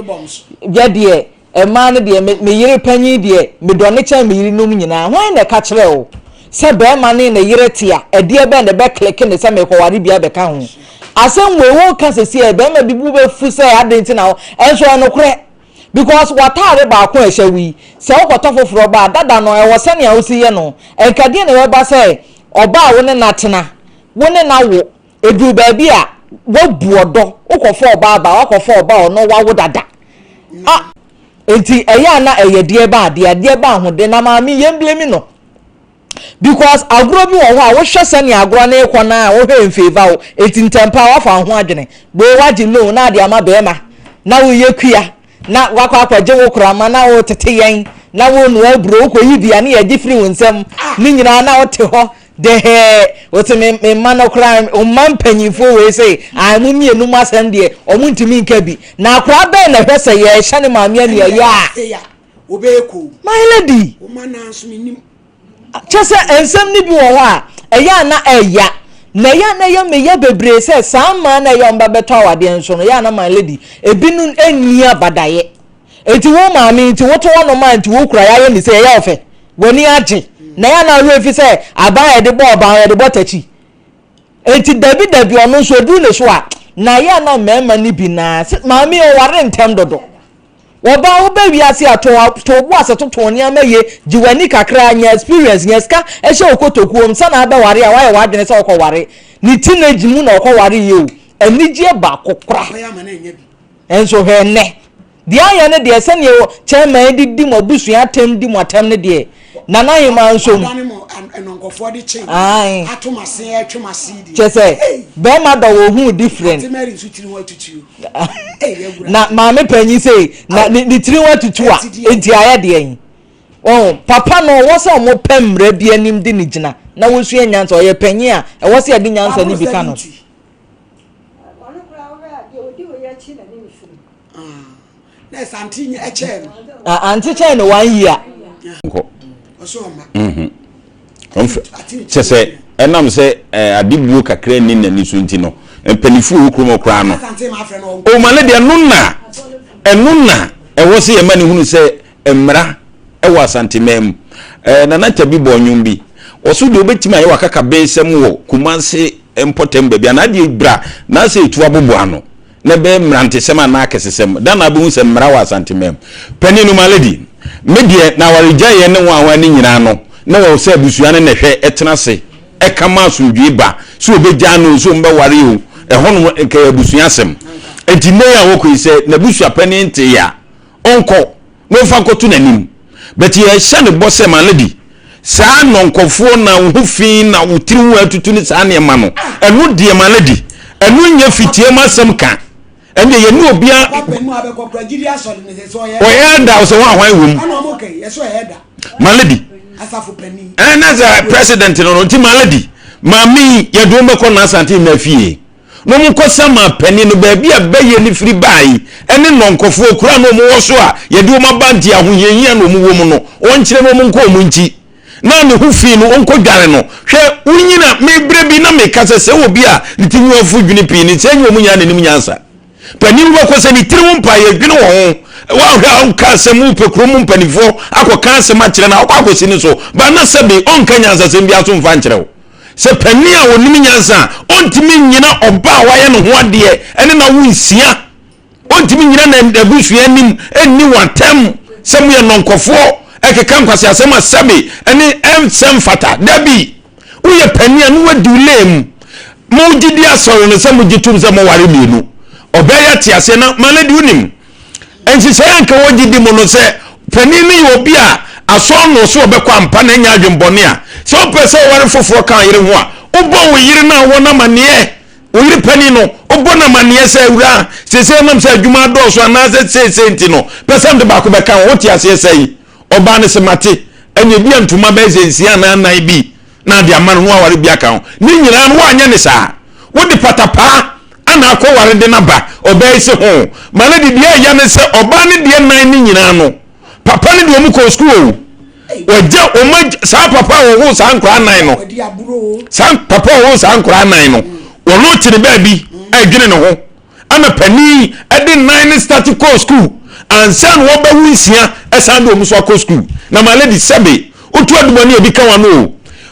ya de ema ne de me yire panyi de me do ne cha me yire num nyina hwan na ka kire o se be ma ne yire tia ede be ne be click ne se me ko ware bia be ka ho asem we wo ka se se be ma bi bu be fu se adenti na enso no kure because watare ba ko ehyawi se wo kotofoforo ba dada no e wo se ne awusi ye no enkade ne we ba se oba wo ne natena wo ne na wo edu ba bia wo buodo ukofo oba ba wakofo oba ono wawo dada enti eya na eyedie ba de ba hode na ma mi yemblemi no because agro bi wo ho a wo hwese ne agro na ekọ na wo hwe mfeva wo enti ntempa wa fa ho adwene bo waji no na de ama be ma na wo yekua na wakwa je wo krama na wo tete yen na wo no abro ko yibia na ye different wonsem ni nyina na wo te ho de wote me mano crime o man panyifo we say amu mienu masem de o muntimi nka bi na akra be na hwese ye hye ne maame ne ya obeko my lady o man anso minim chese ensem ni bi wo ho a eya na eya na ya me ya bebre se sama na ya mba beto awade enso no ya na my lady ebinu eni abadaye enti wo maame enti wo to no man enti wo kura ya ni se ya ofe woni age na ya na refi say aban de bo ban de botachi enti dabi ono so du ne so a na ya na mema ni bi na maami o ware ntem dodo wo ba wo ba wiase ato bo asetoto ni amaye jiwani kakra anya experience nyeska e hye okotokuom sa na ba ware a wa ye wadwene se okoware ni teenage mu na okoware ye o anigye ba kokora enso he ne dia ya ne de se ne chairman di mo busu atem di mo atem ne de nana yima nso enonkofo de chen atomase atwemase di chese be ma do wo hu different na maame panyi say na ni tiri wa tutu a enti aya de yin oh papa no wo se mo pemre bi anim de ni gina na wo su enyansa oye panyi a e wo se de nyansa ni bi ka no na santi eche anti chen no 1 year chese enam se adibuo kakra ni nani so nti no mpanifu okurom okra no o malade enuna ewo se ye mani hunu se emra ewo asantemam na na tabi bonyum bi oso de obetima ye wakaka bensem wo kumanse important bia na de bra na se etu abobo ano na be mrante sema na akesesem da na be hu se mra wa asantemam pani no malade medie na waregya ye ne wo awani nyina no na wo se abusua ne hwe etena se ekama asundwe ba so obegya no so mbe ware o ehono nke abusua sem entine ya wo ko se na busua pani nte ya onko no fa kotu nanim but ye hye ne bose maladi saa nonkofo na wo fi na wotiriwu atutu ne saa ne ma no enu de maladi enu nya fitie masem ka ende ye ni obia o ya da so wa hwan wom maladi asafu pani na za president no nti maladi mami ye do mbeko na asante na fie no mu kosama pani no ba bia baye ni firi bai ene nonkofo okura no mu woso a ye de o mabandi ahoyehia no mu wom no on kire no mu nko mu nti na ne hu fi no onko dware no hwe unyina mebre bi na mekase se obi a ntinwu afu dwene pi ni senyo mu nya nanim nyansa pani wo ko se ni tirimu mpa ye dwene wo wa hwa ka se mu pekro mu mpanifo akoka se ma kire na akosi ni so ba na se bi onka nyansa se bia so mfa nkire wo se pani a wonim nyansa ontimi nyina oba wa ye no ho ade ene na wo nsia ontimi nyina na abusu anim enni watam se mu ye nonkofo ekeka nkwase asema sabi ene em fata dabi uye pani anu wadulem mo gidi asoro no se mo gitum se mo ware mienu obeya ti ase na maladi unim ensi se anka wo gidi mo no se pani ni obi a aso no so obekwa ampa na nya adwembone a se o pese ware foforo kan yire ho a obo wo yire na wo na mane oyire pani no obo na mane se awura se nam se adwuma do so na se enti no pese mde ba ko beka wo ti ase sei oba ne semate enye bia ntuma bezensia na nan bi na de amano ho aware bia ka ho ni nyina no anya ne saa wo de patapa ana akọ ware de na ba oba ise ho maladi bia ya ne se oba ne de nan ni nyina no papa ne de omu ko school oja oma saa papa wo ho saa nkra nan no saa papa wo saa nkra nan no wo no tire ba bi adwene ne ho ana pani ede nan ne start ko school ansan wo ba wunsia esan do muso ko school na maladi sebe otu adubani obi kan wano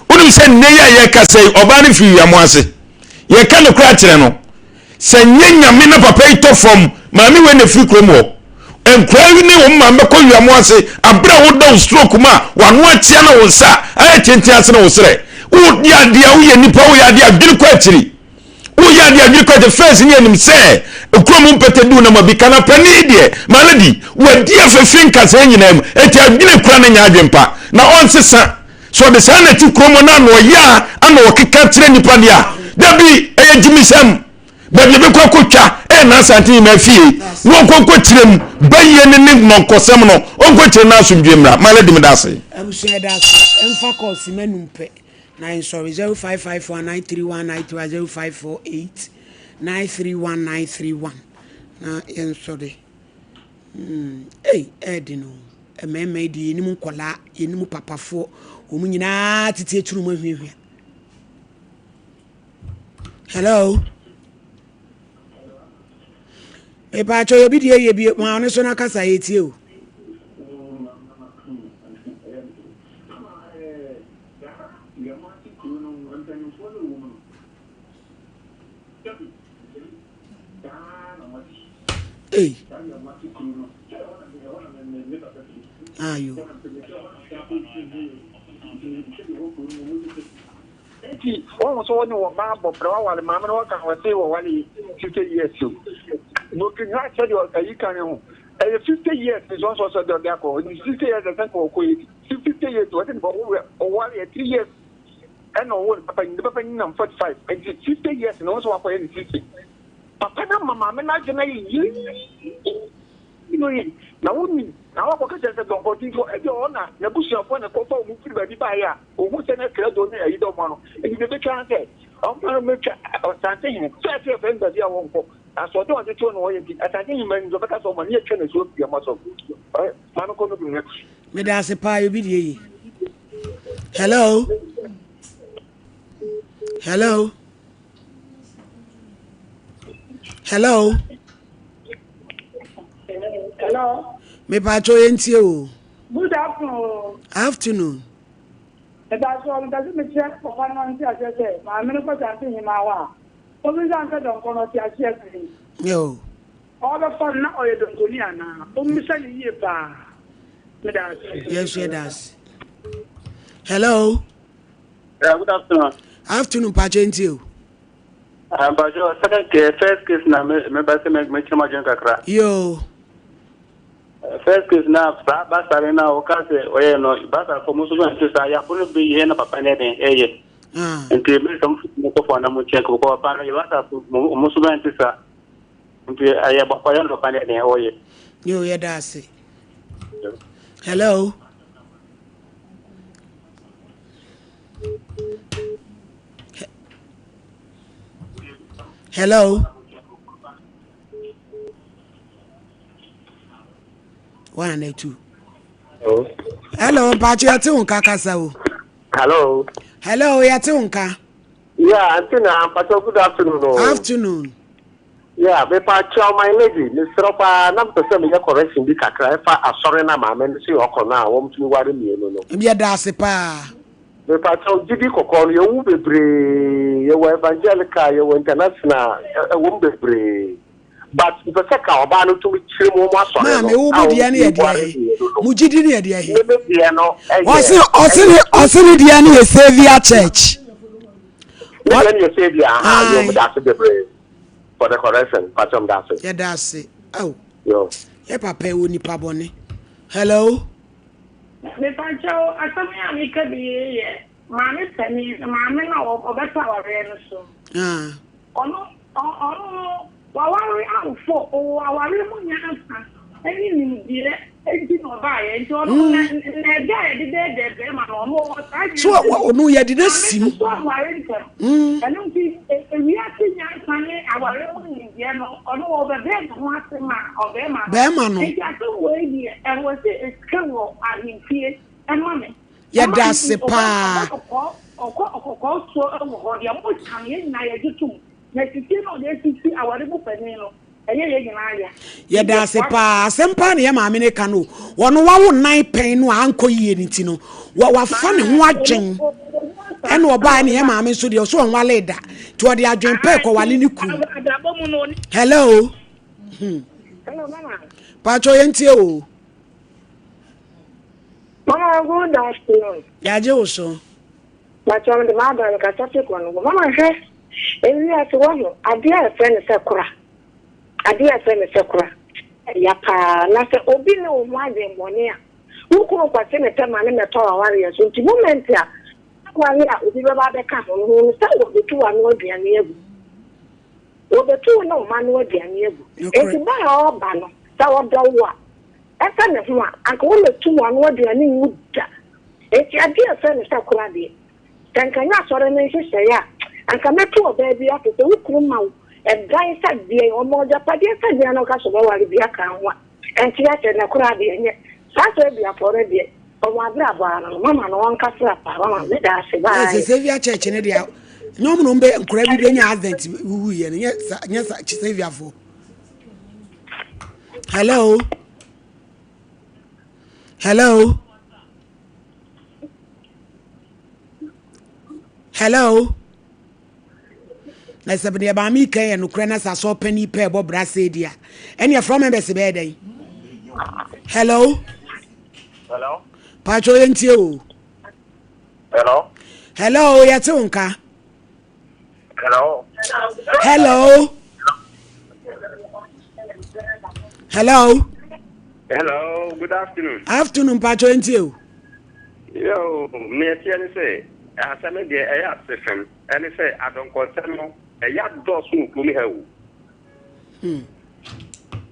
oni se ne ya ye ka sei oba ne fi yamo ase ye ka no kra kire no se nyenya me na papa ito from mami we ne fi krom wo enkra ni wo ma me ko yamo ase abra wo down stroke ma wano atia na wo nsa aye tenti ase na wo sere wo ya dia wo ye nipa wo ya dia adwiri ko akiri wo ya dia adwiri ko the first ni anim se ekrom mpete du na mabika na pani die maladi wadi afefin kasa nyinam eti adwene kura na nya adwempa na onsesa so de sa na ti krom na no ya ana okeka tire nipa dia dabi eye jimisam babi be kokotwa na asante ma fie no kokko tirem baye ne nonkosem no onko tire na asumdwemra maladi medase abusua dase emfa course manumpe 9 sorry 055493193054 931931 na yensode edino ememe di yenimu kola yenimu papafo omu nyina tete eturu mo hwehwe hello pa cho yobi die ye bi ma one so na kasa yetie o Hey. Ayo. Eti, o so woni wo ba bo pra wa le mama no ka wa se wo wale 50 years so. No kin ha che di o ayi kan ho. 50 years is also so do da ko. 50 years da ko ko 50 years what in bo o wale 3 years. And no one papa ni 45. And 50 years no so wa ko 50. Papa na mama me na jena yi no yi na woni na wa ko ka se don ko tin ko e jo na na busia fo na ko fa mu firi ba bi ba ya o mu se na kra do na yi do mo no e bi be kan se o ma me cha o sante hin se fe da dia won ko aso to ade to no ye bi atade hin man do ka so ma ni e twa na so bi ma so ma no ko no bi me da se pa yo bi die hello hello Hello. Hello. Me pacho yentie o. Good afternoon. Afternoon. That's all. Doesn't make sense for one month. I say, my minister something in my wa. Omi sanka don kono ti ase afiri. Yo. All the fun na oye don koni ana. Omi sani ye pa. Me da. Yes, we does. Hello. Yeah, good afternoon. Afternoon, pacho yentie o. But your second case, first case na me ba se me chama jen kakra. Yo. First case na ba sare na o ka se oye no ba sa ko musu ban se sa ya ko be ye na papa ne den eye. Nti me sam mo ko fa na mo check ko pa na ba sa musu ban se sa. Nti aya ba pa ya no pa ne den oye. Yo, yeah, that's it. Hello. Hello. 1 and 2. Hello, Pacho Yatunka Kasao. Hello. Hello, Yatunka. Yeah, Antina, Pacho, good afternoon. Afternoon. Yeah, me Pacho, my lady, Mr. Opa, not to send me a correction, the Kakra, if I sorry, na mamma, and see Okona, won't you worry me? Yeah, that's a pa. Me Pacho, Gidi Kokon, you will be brave, you were evangelical, you were international, won't be brave. But if a second, Obano to which you more so. Mamma, who would be any idea? Mujidini idea. Was it the any Savior Church? What you say, you that's the brave for the correction, Pacho, that's it. Yeah, that's it. Oh, yo, yeah, Papa, Uni Paboni. Hello. Me Pacho, I come here, me could be Mammy Penny, Mammy, or better our so. Oh, Wawari amfo o wawari mo nyansa eni ni dire enti no ba ye enti ono na ga de ma no mo so onu ye de sim enu ti wi ati nyansa ni awari mo ni ye no ono wo be ho ase ma obe ma no enti aso wo di e wo se eskawo ahimfie eno me ye da se pa okọ so wo ho de mo tan ye na ye jitum na titi no de titi awari bu pani no eye ye nyina ya ye da se pa sempa na ye maame ne ka no wono wawo nan pen no anko yie ni ti no wa fa ne ho adwen ene oba ne ye maame so de so onwale da ti o de adwen pe ko wale ni ku. Hello. Hello mama. Pacho yentie o. Mama, good afternoon. Ya je o so. Pacho me de ma ba ka tete ko no mama he. Ewi ati wono ade a friend se kura ya pa na se obi ne o mwaje mbone a ukuru kwase ne tema ne meto aware ya so nti moment a kwani a obi be ba be ka no no se wo betu wa no aduane egu wo betu na o ma no aduane egu enti ba o ba no sa wo do wo a esa ne ho a anka wo metu wa no aduane wu da enti ade a friend se kura de tankanya sore ne hihye ya anka metu oba bi afete ukuru ma dan sa die omo japade sa dia no ka so ba wari bia kan wa enti ya te na kura de nye sa so bia fore de o wa bra ba no mama no won ka fra pa mama me da se ba se Savior Church ne dia nyom no mbe nkura bi de nya advent wu ye ne nya sa Savior fo. Hello. Na sabde ba mi kan no kra na sa so pani pe bo bra se dia ene from members be dey. Hello. Pacho yentie o. Hello ya tunka. Hello, good afternoon. Afternoon, Pacho yentie o. Yo, me tiani say asame de eya sefem ene say adonkosem no eya dosu nkumi ha wo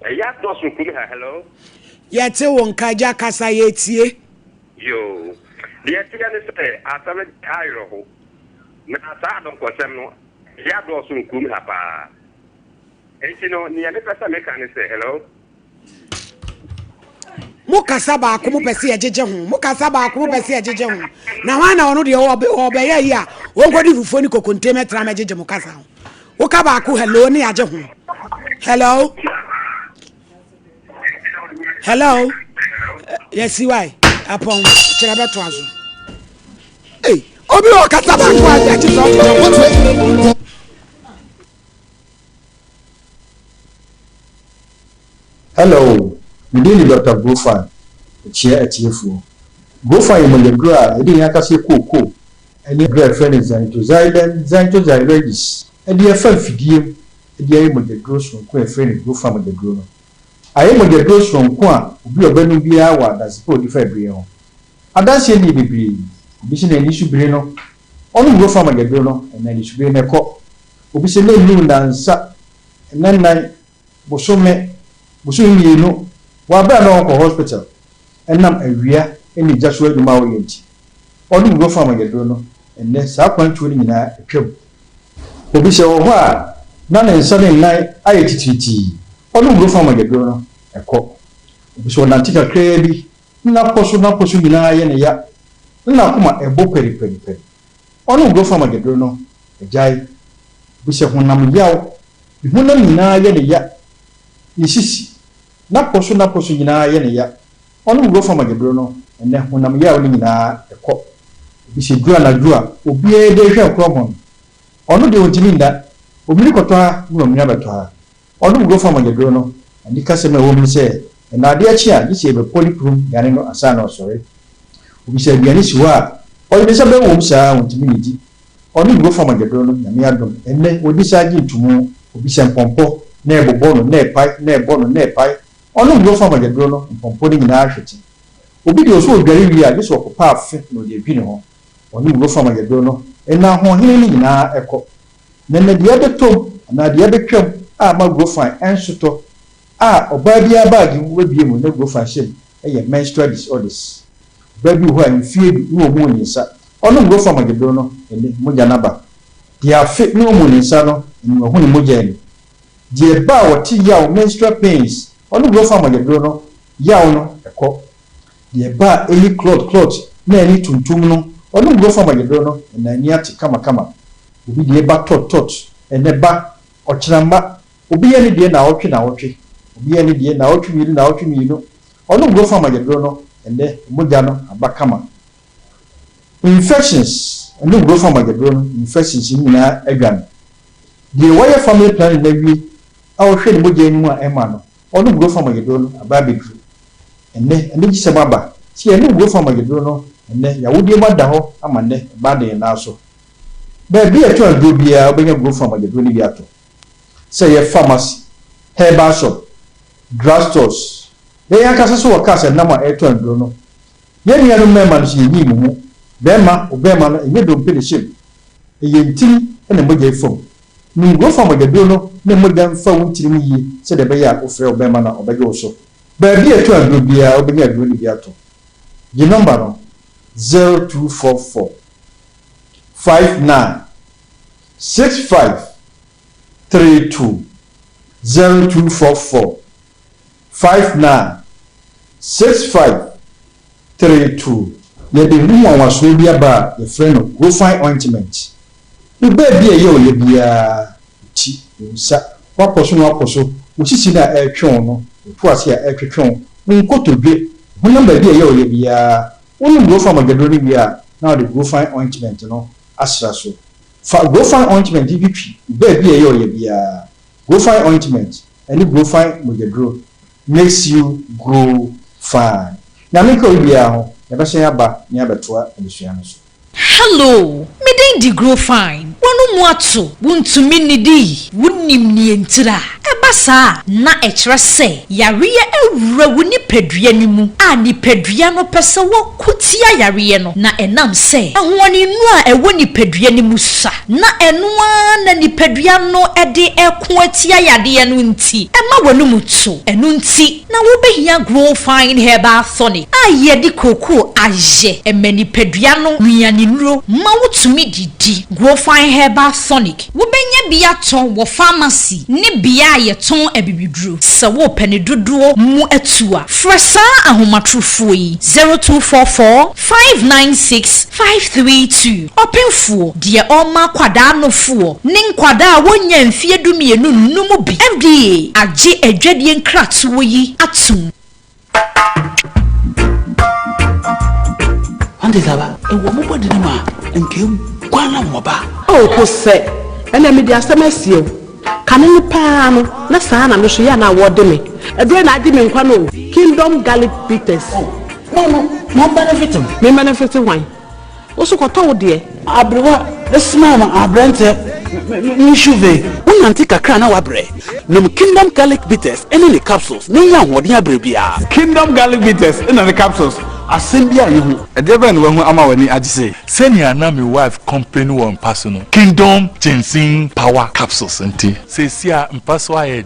eya dosu nkumi ha. Hello ya te won kaja kasa yetie yo de tiani say asame ayro ho na sa adonkosem no eya dosu nkumi ha pa enti no ni ene pesa me kan say hello mukasa ba ko mo pese ejeje ho mukasa ba ko mo pese ejeje ho na wana ono de obe ya yi a won ko di fufuo ni kokonte metra mejeje mukasa ho wo ka ba ko hello ni aje ho Hello. Hello. Yes, why? Upon Chirabatwazo. Hey, Obi Okatabanko. Hello, we did Dr. Gofan, the chair at TFO. Gofan in the gra, I didn't have to say cool. And your girlfriend is Zanto Zairegis, and dear friend Fidium, a dear with the gross from queer friend Gofan with the grown. I am with the gross from Quan, who be a Benny Biawa, that's supposed to February. I don't see any degree, Mission and issue Breno. Only Gofan with the grown, and then it should be in a court. Obisane noon and sat, and then night was so many. Bushing you know, while Bano hospital, and now a rear any just where the Maui. Only go from a grono, and then Sappan tuning in a cube. Obisha or none and Sunday night, I ate only go from a grono, a cock. Obisha Nantica crabby, not possible in I and a ya. Now come a book penny. Only go from a grono, a jay. Bishop Honam Yao, the Honam in I and a ya. Nisisi na poso nyina ye ne ya onu go from agedro ene honam ya oni nyina ekọ bi se dua na dua obi e de hwe kromon onu de ontimi nda obi koto ha no mnya beto ha onu go from agedro no ani kase me wo mi se na de achi a gi be polyprum yane no asa na osore obi se biani siwa o bi se be wo msa ontimi nidi onu go from agedro no nyame adom ene odi sa gi ntumu obi se mpompo na ebobono na epai na ebono na epai onu go from agedro no mpompo ni nyina ahwete obi de oso odware wi a this okopa afe no de bi ne ho onu go from agedro no ena ho hene ni nyina ekọ na na de abetom na de abetwam a ma go fine ensoto a oba bia bag wo bie mu na go fine shem eye menstrual disorders baby ho an fie no mu ni sa onu go from agedro no ene moja naba de afe no mu ni sa no ni ho ni moja ni de ba woti ya menstrual pains onu go from agedro no ya no ekọ de ba eli clot na ni tuntum no onu go from agedro no na ni ati kama obi de ba tot ene ba ochiramba obi ye ni de na otwe obi ye ni de na otwe mi onu go from agedro no ene moja no abakama infections onu go from agedro no infections ni na adwan de wire family plan na wi awo hwe ni moja ni mu a ema no onu go from agedro no ababedru ene gise baba ti ene go from agedro no ene ya wodi bada ho amane bada na so ba bi eto ando bia obenya go from agedro ni biato say ye pharmacy herbal shop drugstores they yakasa so wakasa na ma eto ando no ye ni anu mema no si yi mu bema obema no enye do mpede shim eye ntiri ene moja ifom ni go from agedro no ne moja mfa wuntiri mi yi se de be ya ofre obema na obeje oso ba bi eto ando bia obenya agedro ni biato the number no 0244 59 65 32 0244 59 65 32 ye de hu won so bia ba ye friend no go find ointment ni ba bia ye o ye bia ti nsa waposo wo sisi na etwon no to ase a etwetwon nkotodwe hu number bia ye o ye bia wonu go find agedro ni bia now the go find ointment no asra so go find ointment DVP baby e yo ye bia go find ointment and go find mogedro makes you grow fine na me ko bia ho ya ba se aba nya betoa edusua no so hello me dey grow fine wonu mu ato wuntumi nidi wunim ni entira ebasa na ekire se yare ewura woni padua ni mu a ni padua no pese wo kutia yare no na enam se ehwoni nu a ewo ni padua ni mu sa na enoa na ni padua no ede eko atia yade no nti ema wonu muto enu nti na wo behia grow fine herbal tonic a yedi koko aje emani padua no nuani nuro ma wotumi didi grow fine herbal tonic wo benya bia ton wo pharmacy ni bia ye yɛtɔn abibiduro sɛ wo pɛne dodoɔ mu atua frɛsa ahomatrofo yi 0244 596 532 ɔpemfoɔ deɛ ɔma kwadaa nofoɔ ne nkwadaa wonya mfie dumienu numu bi FDA agye adwadie nkratoɔ yi atum ande saba ewo mo bodi ni ma nke kwana mo ba o ko se ena me di asemasiel kanene paa no na saa na me so ya na wode me edure na adi me nkwa no Kingdom Garlic Bitters no benefit me benefit why oso ko to de abrewa esma ma abrante ni chuve unanti kakra na wabre no Kingdom Garlic Bitters ene the capsules ne ya hoden abrebia Kingdom Garlic Bitters ene the capsules asembia yehu edebe no wahu ama wani agise senior na my wife company one personal Kingdom Ginseng Power Capsules enti sesia mpaso aye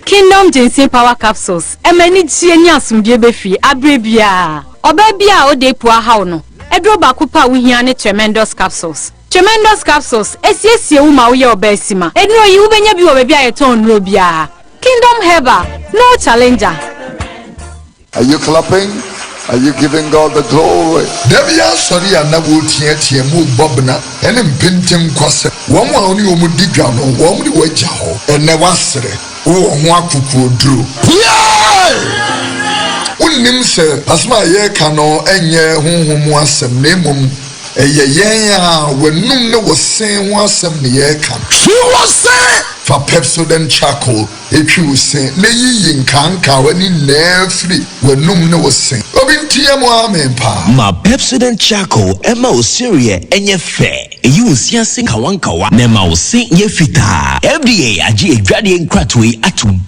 Kingdom Ginseng Power Capsules emani tie ni asumdie befi abrebia oba bia o de pu ahaw no edro ba kupa wo hia ne Tremendous Capsules esiesie wo ma wo ye oba asima edro yi wo benya bi wo ba bia yeton nro bia Kingdom Herbal no challenger. Are you clapping? Are you giving God the glory? Devia sorry and na wo tie mu bobna ene mpentem kwase wo mo oni wo mu digwa no wo mu di waja ho ene wasere wo ho akuku oduro unim se asma ye ka no enye honhom asem na emom yen a wenum ne wo sen ho asem ne ye ka she was say for Pepsodent charcoal etwi wo sen na yiyi nkanka wani na free wenum ne wo sen obintie mo amen pa ma Pepsodent charcoal ema o serie enye fe eyi wo sian sen kawankawa na ma wo sen ye fita FDA agi edwade nkratwe atum